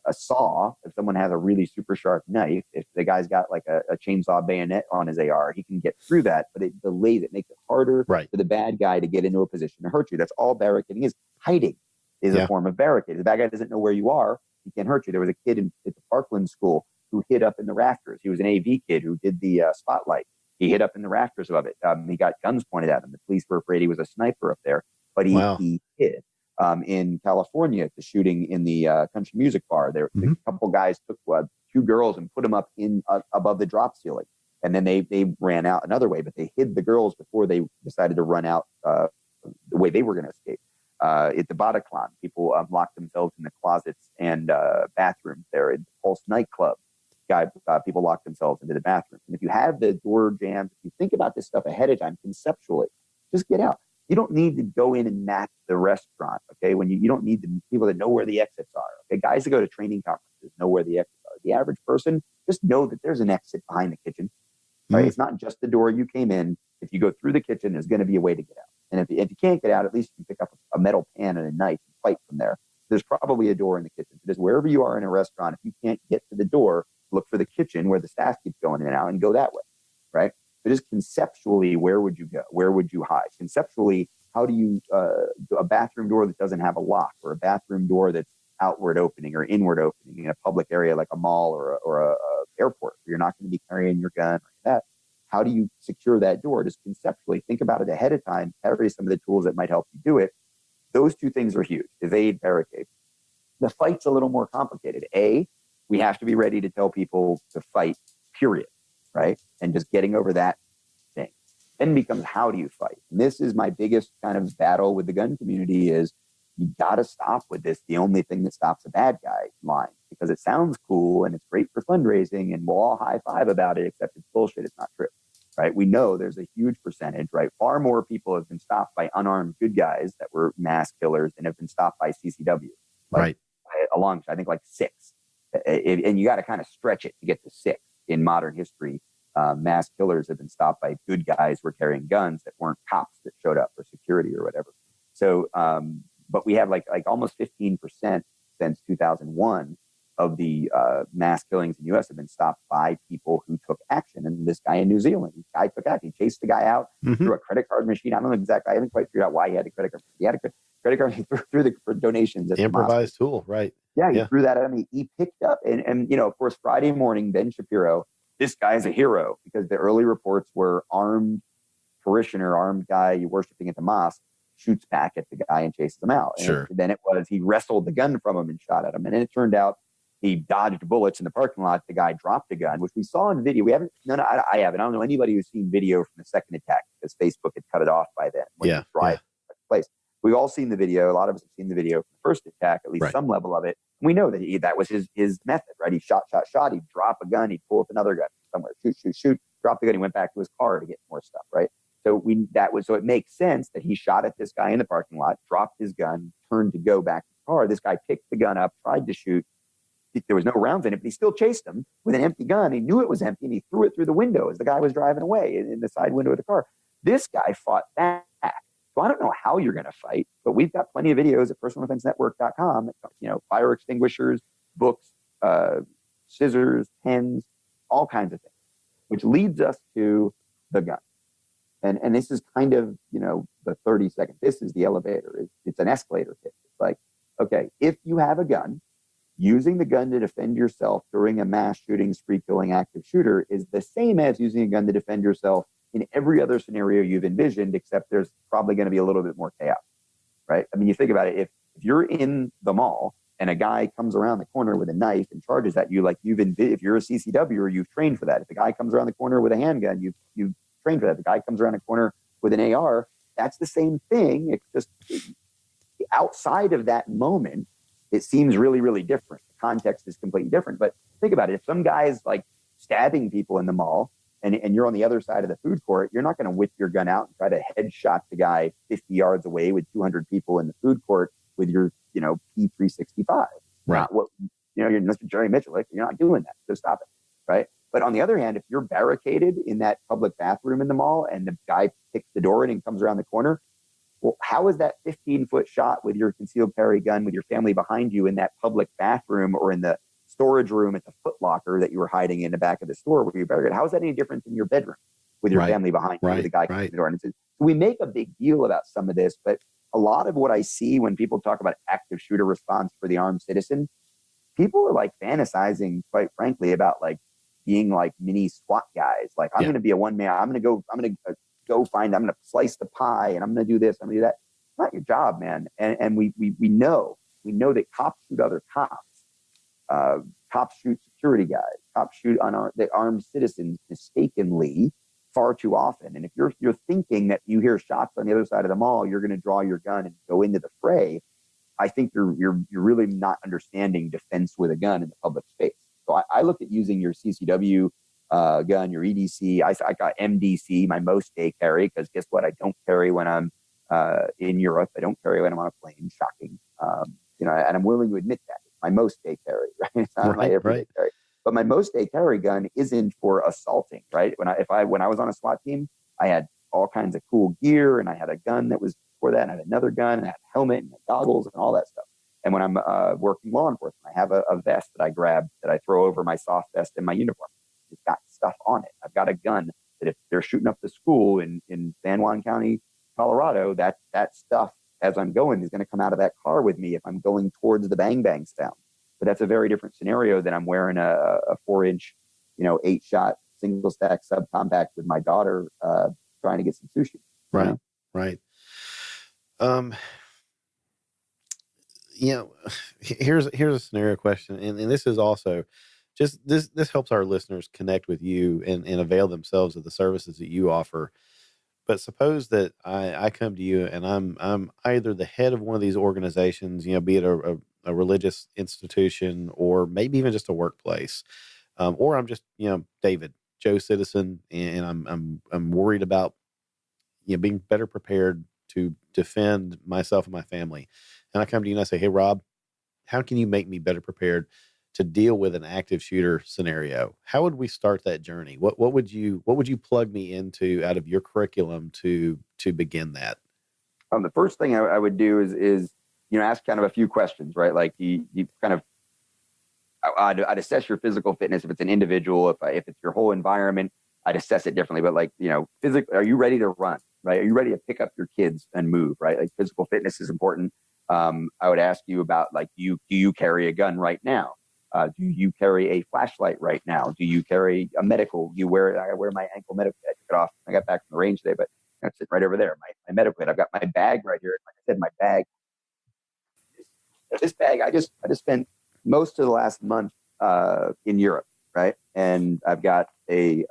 a saw, if someone has a really super sharp knife, if the guy's got like a chainsaw bayonet on his AR, he can get through that, but it delays it, makes it harder for the bad guy to get into a position to hurt you. That's all barricading is. Hiding is a form of barricade. The bad guy doesn't know where you are, he can't hurt you. There was a kid at the Parkland school who hid up in the rafters. He was an AV kid who did the spotlight. He hid up in the rafters of it. He got guns pointed at him. The police were afraid he was a sniper up there, but he hid. In California, the shooting in the country music bar, a couple guys took two girls and put them up above the drop ceiling, and then they ran out another way, but they hid the girls before they decided to run out the way they were going to escape. At the Bataclan, people locked themselves in the closets and bathrooms there. At Pulse nightclub, people locked themselves into the bathroom. And if you have the door jammed, if you think about this stuff ahead of time conceptually, just get out. You don't need to go in and map the restaurant, okay? When you don't need the people that know where the exits are, okay? Guys that go to training conferences know where the exits are. The average person, just know that there's an exit behind the kitchen, right? It's not just the door you came in. If you go through the kitchen, there's going to be a way to get out. And if you can't get out, at least you can pick up a metal pan and a knife and fight from there. There's probably a door in the kitchen. So just wherever you are in a restaurant, if you can't get to the door, look for the kitchen where the staff keeps going in and out and go that way, right? But just conceptually, where would you go? Where would you hide? Conceptually, how do you a bathroom door that doesn't have a lock, or a bathroom door that's outward opening or inward opening in a public area like a mall or a airport where you're not going to be carrying your gun or that? How do you secure that door? Just conceptually think about it ahead of time. Carry some of the tools that might help you do it. Those two things are huge: evade, barricade. The fight's a little more complicated. We have to be ready to tell people to fight, period, right? And just getting over that thing. Then becomes, how do you fight? And this is my biggest kind of battle with the gun community is you got to stop with this. The only thing that stops a bad guy line, because it sounds cool and it's great for fundraising and we'll all high five about it, except it's bullshit. It's not true, right? We know there's a huge percentage, right? Far more people have been stopped by unarmed good guys that were mass killers than have been stopped by CCW. Right. Along, I think like 6. And you got to kind of stretch it to get to 6 in modern history. Mass killers have been stopped by good guys who were carrying guns that weren't cops that showed up for security or whatever. So, but we have like almost 15% since 2001 of the mass killings in the U.S. have been stopped by people who took action. And this guy in New Zealand, this guy took action. He chased the guy out through a credit card machine. I don't know exactly. I haven't quite figured out why he had a credit card. He had a credit card. He threw for donations. At improvised tool, right? Yeah, he threw that at me. He picked up, and of course, Friday morning, Ben Shapiro, this guy's a hero because the early reports were armed guy worshiping at the mosque shoots back at the guy and chases him out. And then it was he wrestled the gun from him and shot at him. And then it turned out he dodged bullets in the parking lot. The guy dropped a gun, which we saw in video. I haven't. I don't know anybody who's seen video from the second attack because Facebook had cut it off by then. When took place. We've all seen the video. A lot of us have seen the video from the first attack, at least some level of it. We know that that was his method, right? He shot. He'd drop a gun. He'd pull up another gun somewhere. Shoot. Drop the gun. He went back to his car to get more stuff, right? So it makes sense that he shot at this guy in the parking lot, dropped his gun, turned to go back to the car. This guy picked the gun up, tried to shoot. There was no rounds in it, but he still chased him with an empty gun. He knew it was empty, and he threw it through the window as the guy was driving away in the side window of the car. This guy fought back. So I don't know how you're going to fight, but we've got plenty of videos at personaldefensenetwork.com. Fire extinguishers, books, scissors, pens, all kinds of things, which leads us to the gun. And this is kind of, the 30 seconds. This is the elevator. It's an escalator pitch. It's like, okay, if you have a gun, using the gun to defend yourself during a mass shooting, spree killing active shooter is the same as using a gun to defend yourself in every other scenario you've envisioned, except there's probably going to be a little bit more chaos, right? I mean, you think about it. If you're in the mall and a guy comes around the corner with a knife and charges at you, like if you're a CCW or you've trained for that. If the guy comes around the corner with a handgun, you've trained for that. The guy comes around the corner with an AR, that's the same thing. It's just outside of that moment, it seems really, really different. The context is completely different. But think about it. If some guy's like stabbing people in the mall and you're on the other side of the food court, you're not going to whip your gun out and try to headshot the guy 50 yards away with 200 people in the food court with your, P365. Right. Not what, you're Mr. Jerry Mitchell. You're not doing that. So stop it. Right. But on the other hand, if you're barricaded in that public bathroom in the mall and the guy kicks the door in and comes around the corner, well, how is that 15-foot shot with your concealed carry gun with your family behind you in that public bathroom or in the storage room at the Foot Locker that you were hiding in the back of the store where you barricaded? How is that any different than your bedroom with your family behind you with the guy kicking the door? And we make a big deal about some of this, but a lot of what I see when people talk about active shooter response for the armed citizen, people are like fantasizing, quite frankly, about like being like mini SWAT guys. Like, I'm going to be a one man. I'm going to slice the pie and I'm going to do this. I'm going to do that. It's not your job, man. And we know that cops shoot other cops. Cops shoot security guys. Cops shoot the armed citizens mistakenly far too often. And if you're thinking that you hear shots on the other side of the mall, you're going to draw your gun and go into the fray, I think you're really not understanding defense with a gun in the public space. So I look at using your CCW gun, your EDC. I got MDC, my most day carry, because guess what? I don't carry when I'm in Europe. I don't carry when I'm on a plane. Shocking. And I'm willing to admit that. It's my most day carry, right? It's not my everyday carry. But my most day carry gun isn't for assaulting, right? When I was on a SWAT team, I had all kinds of cool gear, and I had a gun that was for that, and I had another gun, and I had a helmet and goggles and all that stuff. And when I'm working law enforcement, I have a vest that I grab that I throw over my soft vest in my uniform. It's got stuff on it. I've got a gun that if they're shooting up the school in San Juan County, Colorado, that stuff as I'm going is going to come out of that car with me if I'm going towards the bang bang sound. But that's a very different scenario than I'm wearing a 4-inch, 8-shot single stack subcompact with my daughter trying to get some sushi. Right. Right. Here's a scenario question, and this is also just this helps our listeners connect with you and avail themselves of the services that you offer. But suppose that I come to you and I'm either the head of one of these organizations, be it a religious institution or maybe even just a workplace, or I'm just David, Joe Citizen, and I'm worried about being better prepared to defend myself and my family. And I come to you and I say, hey, Rob, how can you make me better prepared to deal with an active shooter scenario? How would we start that journey? What would you plug me into out of your curriculum to begin that? The first thing I would do is ask kind of a few questions, right? Like you kind of, I'd assess your physical fitness if it's an individual. If it's your whole environment, I'd assess it differently. But physically, are you ready to run? Right? Are you ready to pick up your kids and move? Right? Like physical fitness is important. I would ask you about do you carry a gun right now? Do you carry a flashlight right now? Do you carry a medical? I wear my ankle medical kit. I took it off. I got back from the range today, but that's it right over there. My medical kit. I've got my bag right here. Like I said, my bag. This bag, I just spent most of the last month in Europe, right? And I've got a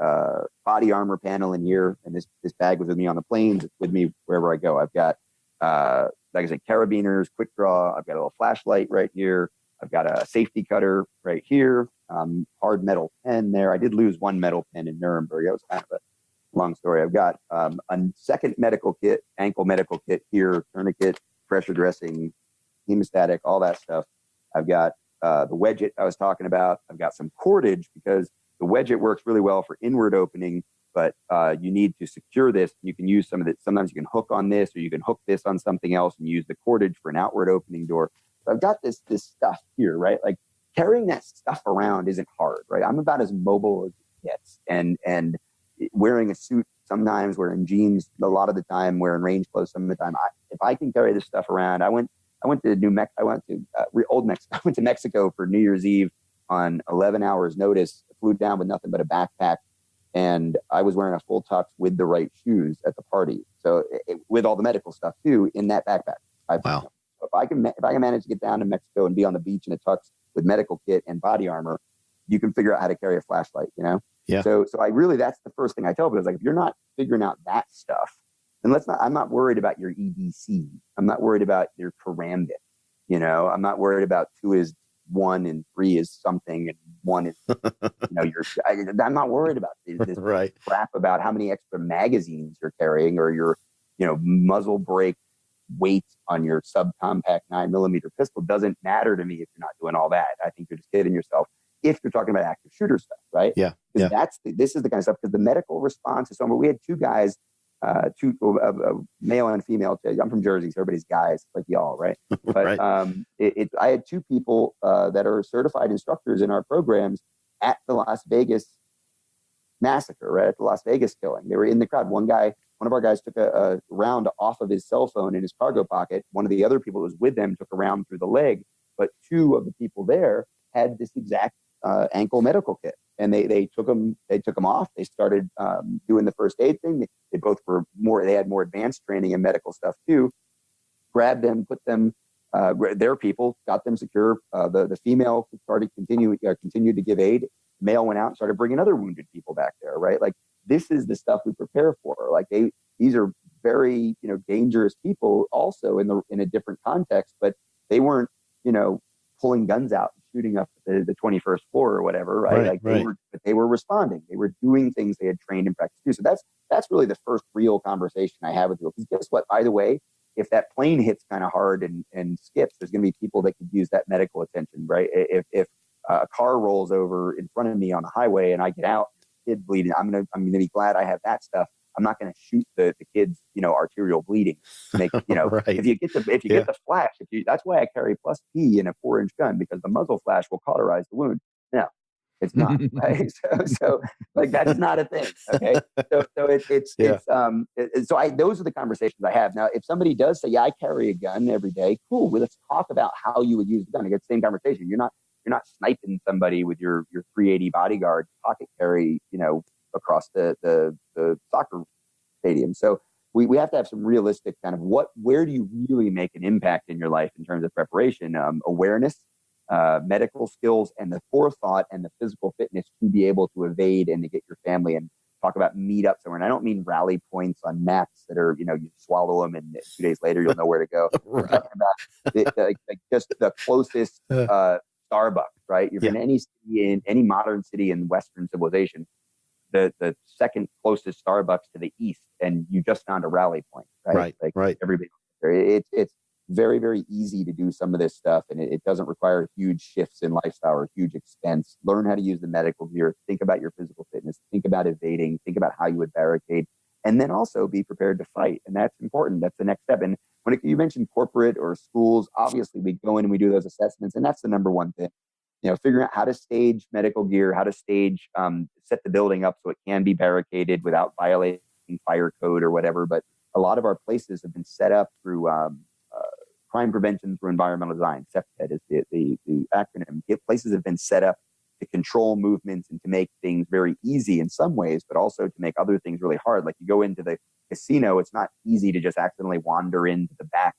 body armor panel in here, and this bag was with me on the planes. It's with me wherever I go. I've got, like I said, carabiners, quick draw. I've got a little flashlight right here. I've got a safety cutter right here. Hard metal pen there. I did lose one metal pen in Nuremberg. That was kind of a long story. I've got a second medical kit, ankle medical kit here, tourniquet, pressure dressing, hemostatic, all that stuff. I've got the wedget I was talking about. I've got some cordage because the wedget works really well for inward opening, but you need to secure this. You can use some of it. Sometimes you can hook on this, or you can hook this on something else and use the cordage for an outward opening door. So I've got this stuff here, right? Like carrying that stuff around isn't hard, right? I'm about as mobile as it gets, and wearing a suit sometimes, wearing jeans a lot of the time, wearing range clothes some of the time. If I can carry this stuff around, I went to New Mexico. I went to Old Mexico. I went to Mexico for New Year's Eve on 11 hours notice. I flew down with nothing but a backpack, and I was wearing a full tux with the right shoes at the party. So with all the medical stuff too in that backpack. Wow. If I can manage to get down to Mexico and be on the beach in a tux with medical kit and body armor, you can figure out how to carry a flashlight. Yeah. So I really, that's the first thing I tell people is like, if you're not figuring out that stuff, And I'm not worried about your EDC. I'm not worried about your karambit. I'm not worried about 2 is 1 and 3 is something and 1 is, I'm not worried about this right. crap about how many extra magazines you're carrying or your, muzzle brake weight on your subcompact 9mm pistol. Doesn't matter to me if you're not doing all that. I think you're just kidding yourself if you're talking about active shooter stuff, right? Yeah. This is the kind of stuff, because the medical response is somewhere. We had 2 guys, male and female. I'm from Jersey, so everybody's guys like y'all, right? But right. I had 2 people that are certified instructors in our programs at the Las Vegas massacre, right? At the Las Vegas killing. They were in the crowd. One of our guys took a round off of his cell phone in his cargo pocket. One of the other people that was with them took a round through the leg. But 2 of the people there had this exact ankle medical kit. And they took them off. They started doing the first aid thing. They both were they had more advanced training in medical stuff too. Grabbed them, put them, their people, got them secure. The female continued to give aid. The male went out and started bringing other wounded people back there, right? Like, this is the stuff we prepare for. Like, these are very, dangerous people also in a different context, but they weren't, pulling guns out and shooting up the 21st floor or whatever, right? They were responding. They were doing things they had trained and practiced to. So that's really the first real conversation I have with you. Because guess what? By the way, if that plane hits kind of hard and skips, there's going to be people that could use that medical attention, right? If a car rolls over in front of me on the highway and I get out, kid bleeding, I'm gonna be glad I have that stuff. I'm not going to shoot the kid's, arterial bleeding. Right. If you get the flash, that's why I carry +P in a 4-inch gun, because the muzzle flash will cauterize the wound. No, it's not. Right. So like, that's not a thing. Okay. So those are the conversations I have. Now, if somebody does say, yeah, I carry a gun every day, cool. Well, let's talk about how you would use the gun. I get the same conversation. You're not sniping somebody with your 380 bodyguard pocket carry, across the soccer stadium. So we have to have some realistic kind of where do you really make an impact in your life in terms of preparation, awareness, medical skills, and the forethought and the physical fitness to be able to evade and to get your family and talk about meet up somewhere. And I don't mean rally points on maps that are, you swallow them and 2 days later you'll know where to go. We're talking about just the closest Starbucks, right? You're in any city, in any modern city in Western civilization, the second closest Starbucks to the east, and you just found a rally point, right? Right. Everybody, it's very, very easy to do some of this stuff, and it doesn't require huge shifts in lifestyle or huge expense. Learn how to use the medical gear. Think about your physical fitness. Think about evading. Think about how you would barricade, and then also be prepared to fight. And that's important. That's the next step. And when you mentioned corporate or schools, obviously we go in and we do those assessments, and that's the number one thing. Figuring out how to stage medical gear, how to stage, set the building up so it can be barricaded without violating fire code or whatever. But a lot of our places have been set up through crime prevention through environmental design. CEPTED is the acronym. Places have been set up to control movements and to make things very easy in some ways, but also to make other things really hard. Like, you go into the casino, it's not easy to just accidentally wander into the back,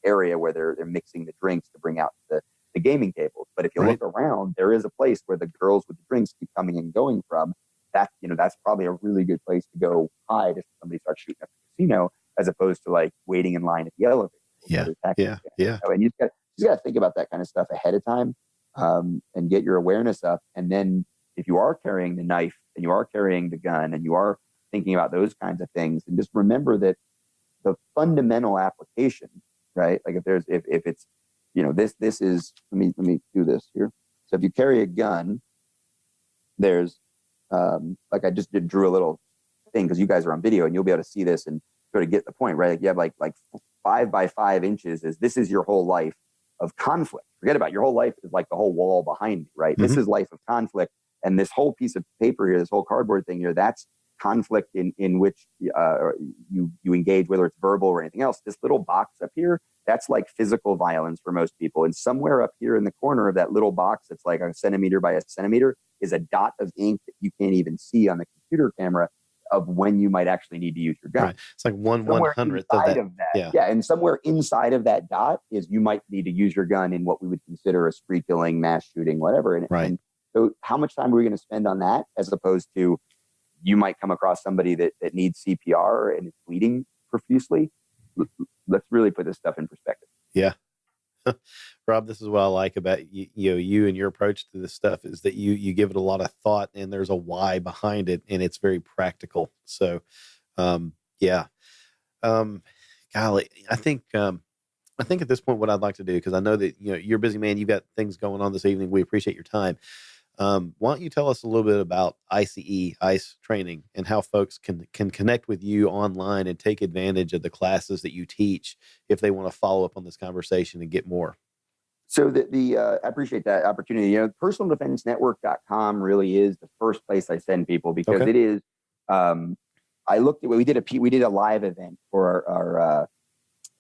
area where they're mixing the drinks to bring out the gaming tables. But if you look around, there is a place where the girls with the drinks keep coming and going from. That's probably a really good place to go hide if somebody starts shooting at the casino, as opposed to like waiting in line at the elevator. Yeah. And you just got to think about that kind of stuff ahead of time, and get your awareness up. And then if you are carrying the knife and you are carrying the gun and you are thinking about those kinds of things, and just remember that the fundamental application, right? Like if it's, this is, let me do this here. So if you carry a gun, there's, like I just drew a little thing because you guys are on video and you'll be able to see this and sort of get the point, right? Like you have like 5 by 5 inches this is your whole life of conflict. Forget about it. Your whole life is like the whole wall behind you, right? Mm-hmm. This is life of conflict. And this whole piece of paper here, this whole cardboard thing here, that's conflict in which you engage, whether it's verbal or anything else. This little box up here, that's like physical violence for most people. And somewhere up here in the corner of that little box that's like a centimeter by a centimeter is a dot of ink that you can't even see on the computer camera of when you might actually need to use your gun. Right. It's like 1/100th of that. Yeah. And somewhere inside of that dot is you might need to use your gun in what we would consider a spree killing, mass shooting, whatever. And so how much time are we going to spend on that, as opposed to you might come across somebody that needs CPR and is bleeding profusely. Let's really put this stuff in perspective. Yeah. Rob, this is what I like about you and your approach to this stuff is that you give it a lot of thought and there's a why behind it and it's very practical. So, yeah. Golly, I think at this point, what I'd like to do, because I know that you're a busy man, you've got things going on this evening. We appreciate your time. Why don't you tell us a little bit about ICE training and how folks can connect with you online and take advantage of the classes that you teach if they want to follow up on this conversation and get more? So I appreciate that opportunity. Personaldefensenetwork.com really is the first place I send people because it is. I looked at we did a live event for our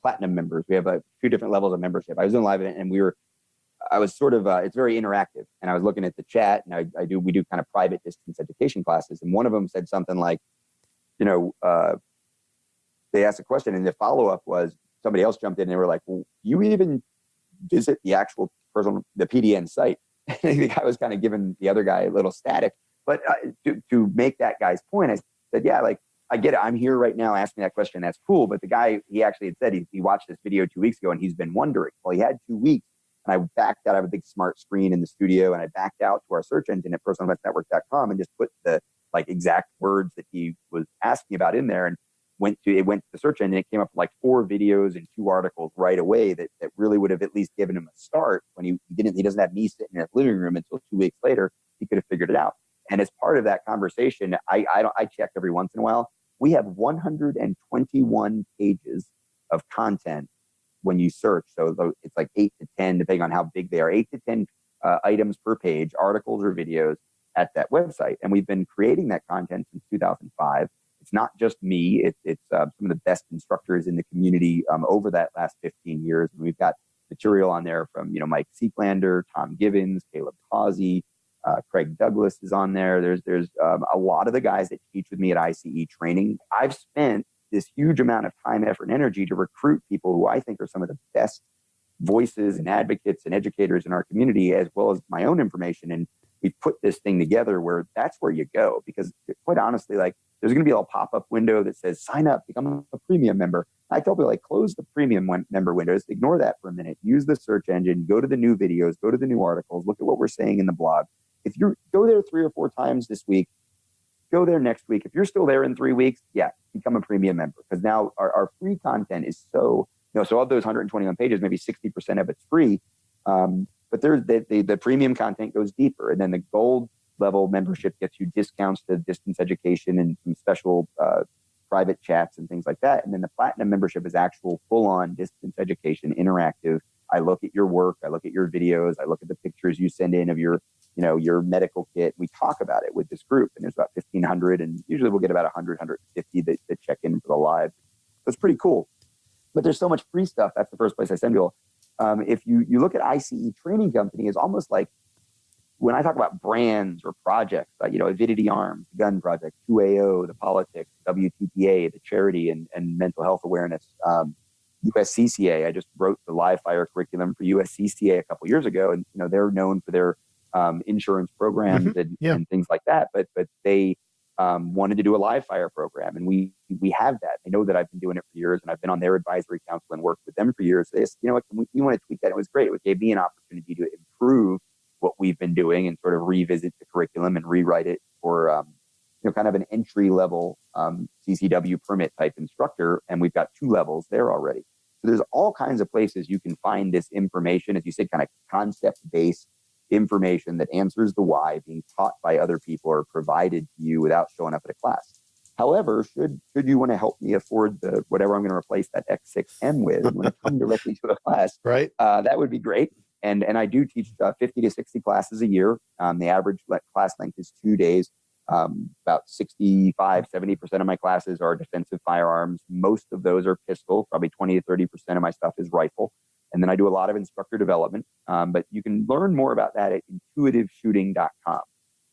platinum members. We have a few different levels of membership. I was in a live event and I was sort of, it's very interactive, and I was looking at the chat, and we do kind of private distance education classes. And one of them said something like, they asked a question, and the follow-up was somebody else jumped in and they were like, well, you even visit the actual the PDN site? And the guy was kind of giving the other guy a little static, but to make that guy's point, I said, yeah, like, I get it. I'm here right now asking that question. That's cool. But the guy, he actually had said he watched this video 2 weeks ago and he's been wondering. Well, he had 2 weeks. And I backed out. I have a big smart screen in the studio, and I backed out to our search engine at personaldefensenetwork.com and just put the exact words that he was asking about in there, and it went to the search engine. It came up with 4 videos and 2 articles right away that really would have at least given him a start when he doesn't have me sitting in his living room until 2 weeks later. He could have figured it out. And as part of that conversation, I check every once in a while. We have 121 pages of content when you search. So it's 8 to 10, depending on how big they are, 8 to 10 items per page, articles or videos at that website. And we've been creating that content since 2005. It's not just me. It's some of the best instructors in the community over that last 15 years. And we've got material on there from, Mike Seeklander, Tom Gibbons, Caleb Causey, Craig Douglas is on there. There's a lot of the guys that teach with me at I.C.E Training. I've spent this huge amount of time, effort, and energy to recruit people who I think are some of the best voices and advocates and educators in our community, as well as my own information. And we put this thing together where that's where you go, because quite honestly, there's going to be a little pop-up window that says, sign up, become a premium member. I tell people, close the premium member window. Just ignore that for a minute. Use the search engine, go to the new videos, go to the new articles, look at what we're saying in the blog. If you go there 3 or 4 times this week, go there next week. If you're still there in 3 weeks, become a premium member, because now our free content is so of those 121 pages, maybe 60% of it's free. But there's the premium content goes deeper, and then the gold level membership gets you discounts to distance education and some special private chats and things like that. And then the platinum membership is actual full on distance education, interactive. I look at your work, I look at your videos, I look at the pictures you send in of your medical kit. We talk about it with this group, and there's about 1,500, and usually we'll get about 100, 150 that check in for the live. So it's pretty cool. But there's so much free stuff. That's the first place I send people. If you look at I.C.E Training Company, is almost like when I talk about brands or projects, Avidity Arms, the Gun Project, 2AO, the politics, WTTA, the charity and mental health awareness, USCCA. I just wrote the live fire curriculum for USCCA a couple years ago, and they're known for their insurance programs and things like that. But they wanted to do a live fire program, and we have that. They know that I've been doing it for years, and I've been on their advisory council and worked with them for years. They said, we want to tweak that. It was great. It gave me an opportunity to improve what we've been doing and sort of revisit the curriculum and rewrite it for kind of an entry level CCW permit type instructor. And we've got 2 levels there already. So there's all kinds of places you can find this information, as you said, kind of concept based information that answers the why, being taught by other people or provided to you without showing up at a class. However, should you want to help me afford the whatever I'm going to replace that X6M with, and want to come directly to a class, right? That would be great. And I do teach 50 to 60 classes a year. The average class length is 2 days. About 65, 70% of my classes are defensive firearms. Most of those are pistol. Probably 20 to 30% of my stuff is rifle. And then I do a lot of instructor development. But you can learn more about that at intuitiveshooting.com.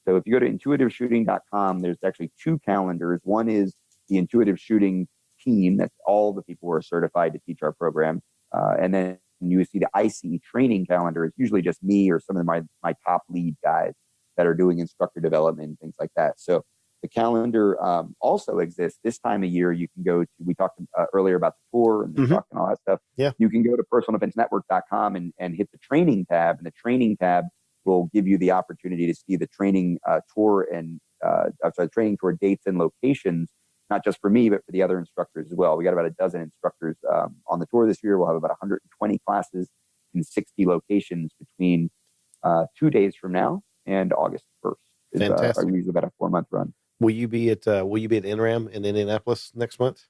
So if you go to intuitiveshooting.com, there's actually 2 calendars. One is the Intuitive Shooting team. That's all the people who are certified to teach our program. And then you see the I.C.E training calendar. It's usually just me or some of my top lead guys that are doing instructor development and things like that. So The calendar also exists this time of year. You can go to, we talked earlier about the tour and the truck and all that stuff. Yeah. You can go to personaldefensenetwork.com and hit the training tab, and the training tab will give you the opportunity to see the training tour and training tour dates and locations, not just for me, but for the other instructors as well. We got about a dozen instructors on the tour this year. We'll have about 120 classes in 60 locations between 2 days from now and August 1st. Fantastic. Usually about a 4-month run. Will you be at NRAM in Indianapolis next month?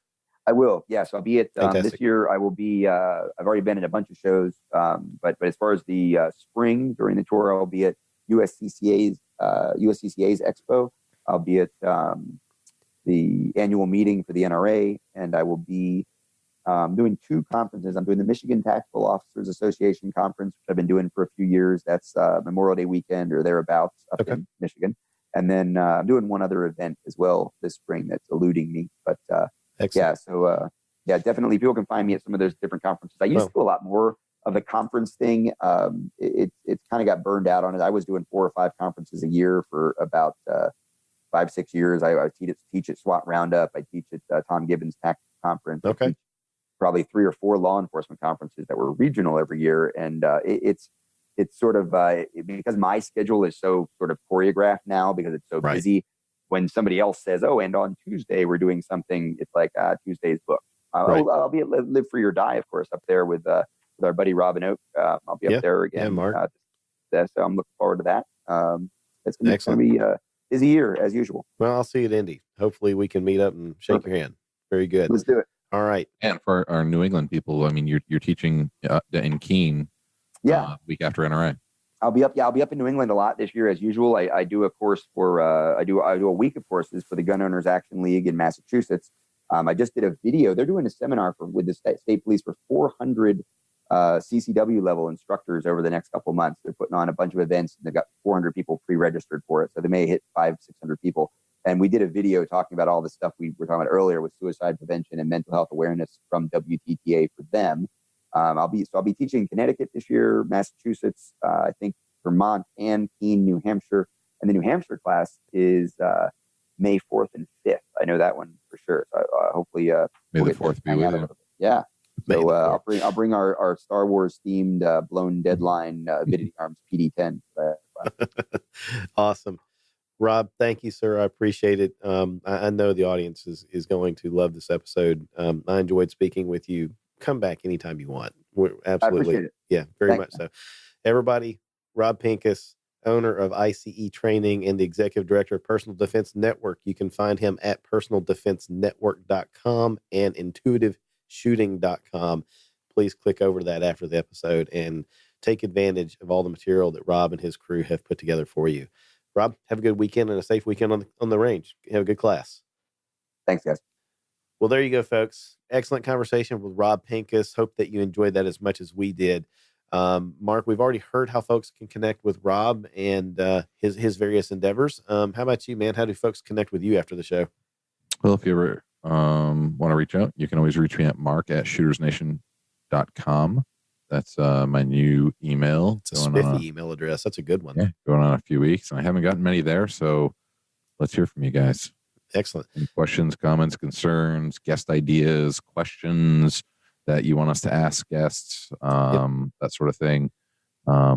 I will. Yes, I'll be at Fantastic. this year. I will be. I've already been at a bunch of shows, but as far as the spring during the tour, I'll be at USCCA's Expo. I'll be at the annual meeting for the NRA, and I will be doing 2 conferences. I'm doing the Michigan Tactical Officers Association conference, which I've been doing for a few years. That's Memorial Day weekend or thereabouts up in Michigan. And then I'm doing one other event as well this spring that's eluding me. But definitely people can find me at some of those different conferences. I used to do a lot more of the conference thing. It's kind of got burned out on it. I was doing 4 or 5 conferences a year for about 5-6 years. I teach at SWAT Roundup. I teach at Tom Gibbons Tactical Conference. Okay. Probably 3 or 4 law enforcement conferences that were regional every year. And it's sort of because my schedule is so sort of choreographed now because it's so busy. When somebody else says, "Oh, and on Tuesday we're doing something," it's like Tuesday's booked. I'll be at Live Free or Die, of course, up there with our buddy Robin Oak. I'll be up there again. Yeah, Mark. So I'm looking forward to that. It's going to be a busy year as usual. Well, I'll see you at Indy. Hopefully we can meet up and shake your hand. Very good. Let's do it. All right. And for our New England people, I mean, you're teaching in Keene. Week after NRA. I'll be up in New England a lot this year as usual. I do a course for I do a week of courses for the Gun Owners Action League in Massachusetts. I just did a video. They're doing a seminar with the state police for 400 CCW level instructors over the next couple of months. They're putting on a bunch of events. And they've got 400 people pre-registered for it, so they may hit 500-600 people. And we did a video talking about all the stuff we were talking about earlier with suicide prevention and mental health awareness from WTTA for them. I'll be teaching Connecticut this year, Massachusetts, I think Vermont and Keene, New Hampshire. And the New Hampshire class is May 4th and 5th. I know that one for sure. So hopefully May the 4th be with you. Yeah. So I'll bring our Star Wars themed blown deadline Vidity Arms PD-10. Awesome. Rob, thank you, sir. I appreciate it. I know the audience is going to love this episode. I enjoyed speaking with you. Come back anytime you want. We're absolutely. I appreciate it. Yeah, very Thanks, much so. Everybody, Rob Pincus, owner of I.C.E Training and the executive director of Personal Defense Network. You can find him at personaldefensenetwork.com and intuitiveshooting.com. Please click over to that after the episode and take advantage of all the material that Rob and his crew have put together for you. Rob, have a good weekend and a safe weekend on the range. Have a good class. Thanks, guys. Well, there you go, folks. Excellent conversation with Rob Pincus. Hope that you enjoyed that as much as we did. Mark, we've already heard how folks can connect with Rob and his various endeavors. How about you, man? How do folks connect with you after the show? Well, if you ever want to reach out, you can always reach me at mark@shootersnation.com. That's my new email. It's a spiffy email address. That's a good one. Yeah, going on a few weeks. And I haven't gotten many there, so let's hear from you guys. Excellent. Any questions, comments, concerns, guest ideas, questions that you want us to ask guests, that sort of thing. I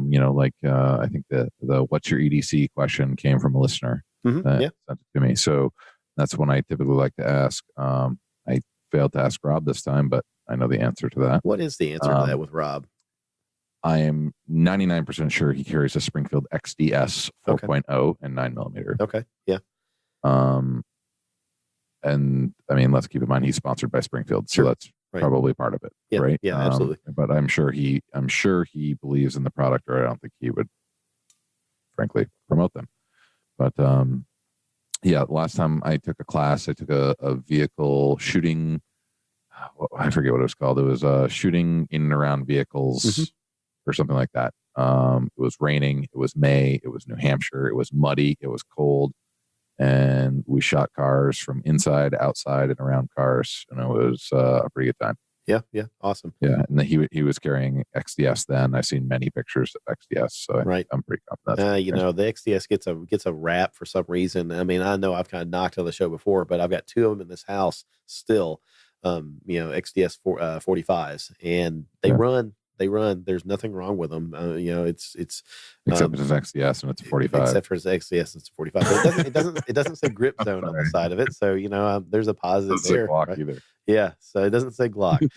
think the what's your EDC question came from a listener that sent it to me. So that's one I typically like to ask. I failed to ask Rob this time, but I know the answer to that. What is the answer to that with Rob? I am 99% sure he carries a Springfield XDS 4.0 and 9mm. Okay. Yeah. And I mean, let's keep in mind he's sponsored by Springfield, so that's probably part of it, right? Yeah, absolutely. But I'm sure he believes in the product, or I don't think he would, frankly, promote them. But last time I took a class, I took a vehicle shooting. I forget what it was called. It was shooting in and around vehicles or something like that. It was raining. It was May. It was New Hampshire. It was muddy. It was cold. And we shot cars from inside, outside, and around cars. And it was a pretty good time. Yeah. Awesome. Yeah, and he was carrying XDS then. I've seen many pictures of XDS, so I'm pretty confident. The XDS gets a rap for some reason. I mean, I know I've kind of knocked on the show before, but I've got 2 of them in this house still. XDS 45s, and they run. There's nothing wrong with them. It's except it's XDS and it's a 45. Except for its XDS, it's a 45. But it doesn't say grip zone on the side of it, so there's a positive there. Glock right? either. Yeah, so it doesn't say Glock.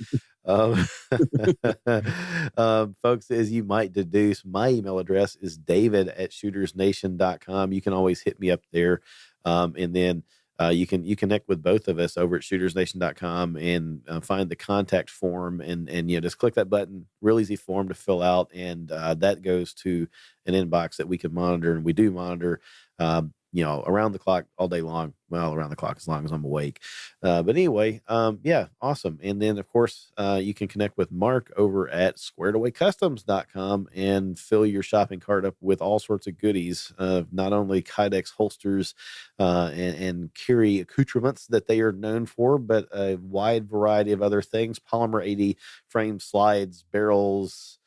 Folks, as you might deduce, my email address is david@shootersnation.com. You can always hit me up there, and then. You connect with both of us over at shootersnation.com and find the contact form and just click that button. Real easy form to fill out, and that goes to an inbox that we can monitor, and we do monitor around the clock all day long. Well, around the clock as long as I'm awake. But anyway, awesome. And then of course you can connect with Mark over at squaredawaycustoms.com and fill your shopping cart up with all sorts of goodies, not only Kydex holsters and carry accoutrements that they are known for, but a wide variety of other things: polymer 80 frame slides, barrels,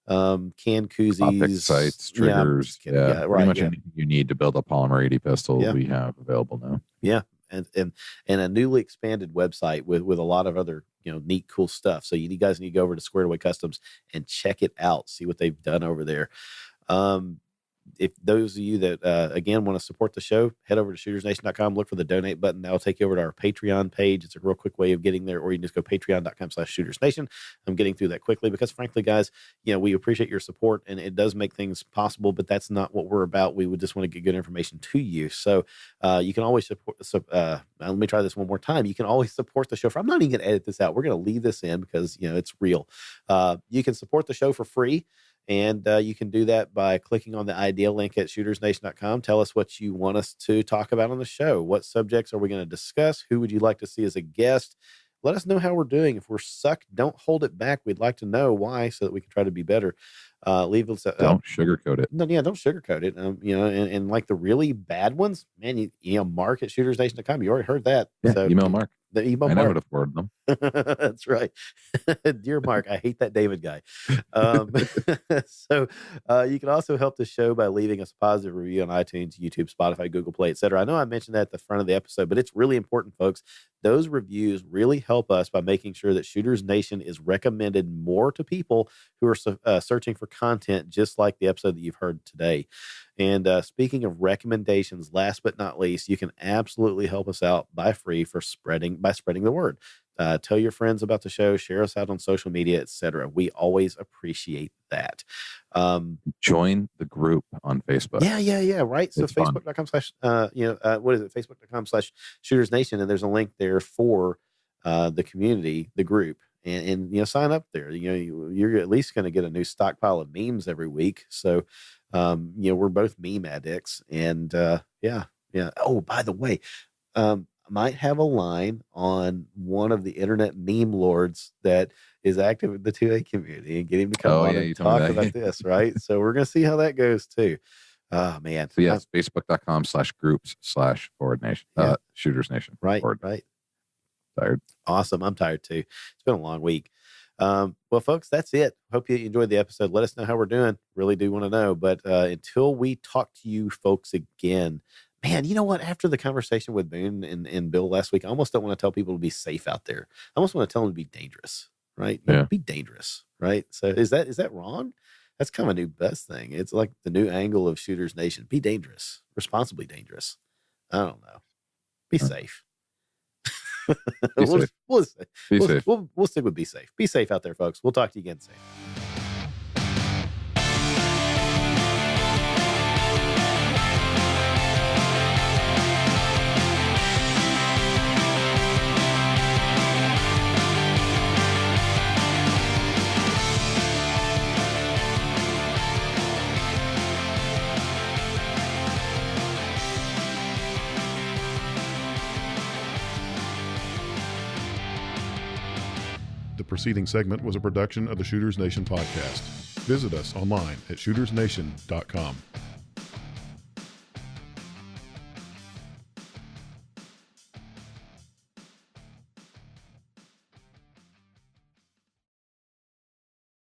can koozies, optic sights, triggers, pretty much anything you need to build a polymer 80 pistol we have available now. Yeah, and a newly expanded website with a lot of other neat, cool stuff. So you guys need to go over to Squared Away Customs and check it out, see what they've done over there. If those of you that, again, want to support the show, head over to shootersnation.com, look for the donate button. That'll take you over to our Patreon page. It's a real quick way of getting there, or you can just go patreon.com/shootersnation. I'm getting through that quickly because, frankly, guys, we appreciate your support, and it does make things possible, but that's not what we're about. We would just want to get good information to you. So you can always support. Let me try this one more time. You can always support the show. I'm not even going to edit this out. We're going to leave this in because, it's real. You can support the show for free. And you can do that by clicking on the idea link at shootersnation.com. Tell us what you want us to talk about on the show. What subjects are we going to discuss? Who would you like to see as a guest? Let us know how we're doing. If we're sucked, don't hold it back. We'd like to know why so that we can try to be better. Leave us. Don't sugarcoat it. No, don't sugarcoat it. And like the really bad ones, man, Mark at shootersnation.com. You already heard that. Yeah, so, email Mark. The email Mark. I would have forwarded them. That's right. Dear Mark, I hate that David guy. So you can also help the show by leaving us a positive review on iTunes, YouTube, Spotify, Google Play, etc. I know I mentioned that at the front of the episode, but it's really important, folks. Those reviews really help us by making sure that Shooters Nation is recommended more to people who are searching for content just like the episode that you've heard today. And speaking of recommendations, last but not least, you can absolutely help us out by spreading the word. Tell your friends about the show, share us out on social media, etc. We always appreciate that. Join the group on Facebook. Yeah. Right. So Facebook.com/ what is it? Facebook.com/Shooters Nation. And there's a link there for the community, the group. And sign up there. You're at least going to get a new stockpile of memes every week. So, we're both meme addicts, and yeah. Oh, by the way, I might have a line on one of the internet meme lords that is active in the 2A community and get him to come on and talk about this. Right. So we're going to see how that goes too. Oh man. So yes, facebook.com/groups/forward nation, Shooters Nation. Right. Forward. Right. Tired. Awesome. I'm tired too. It's been a long week. Well, folks, that's it. Hope you enjoyed the episode. Let us know how we're doing. Really do want to know. But until we talk to you folks again, man, you know what? After the conversation with Boone and Bill last week, I almost don't want to tell people to be safe out there. I almost want to tell them to be dangerous, right? Be dangerous, right? So is that wrong? That's kind of a new best thing. It's like the new angle of Shooters Nation. Be dangerous, responsibly dangerous. I don't know. Be safe. We'll stick with be safe. Be safe out there, folks. We'll talk to you again soon. The preceding segment was a production of the Shooters Nation podcast. Visit us online at shootersnation.com.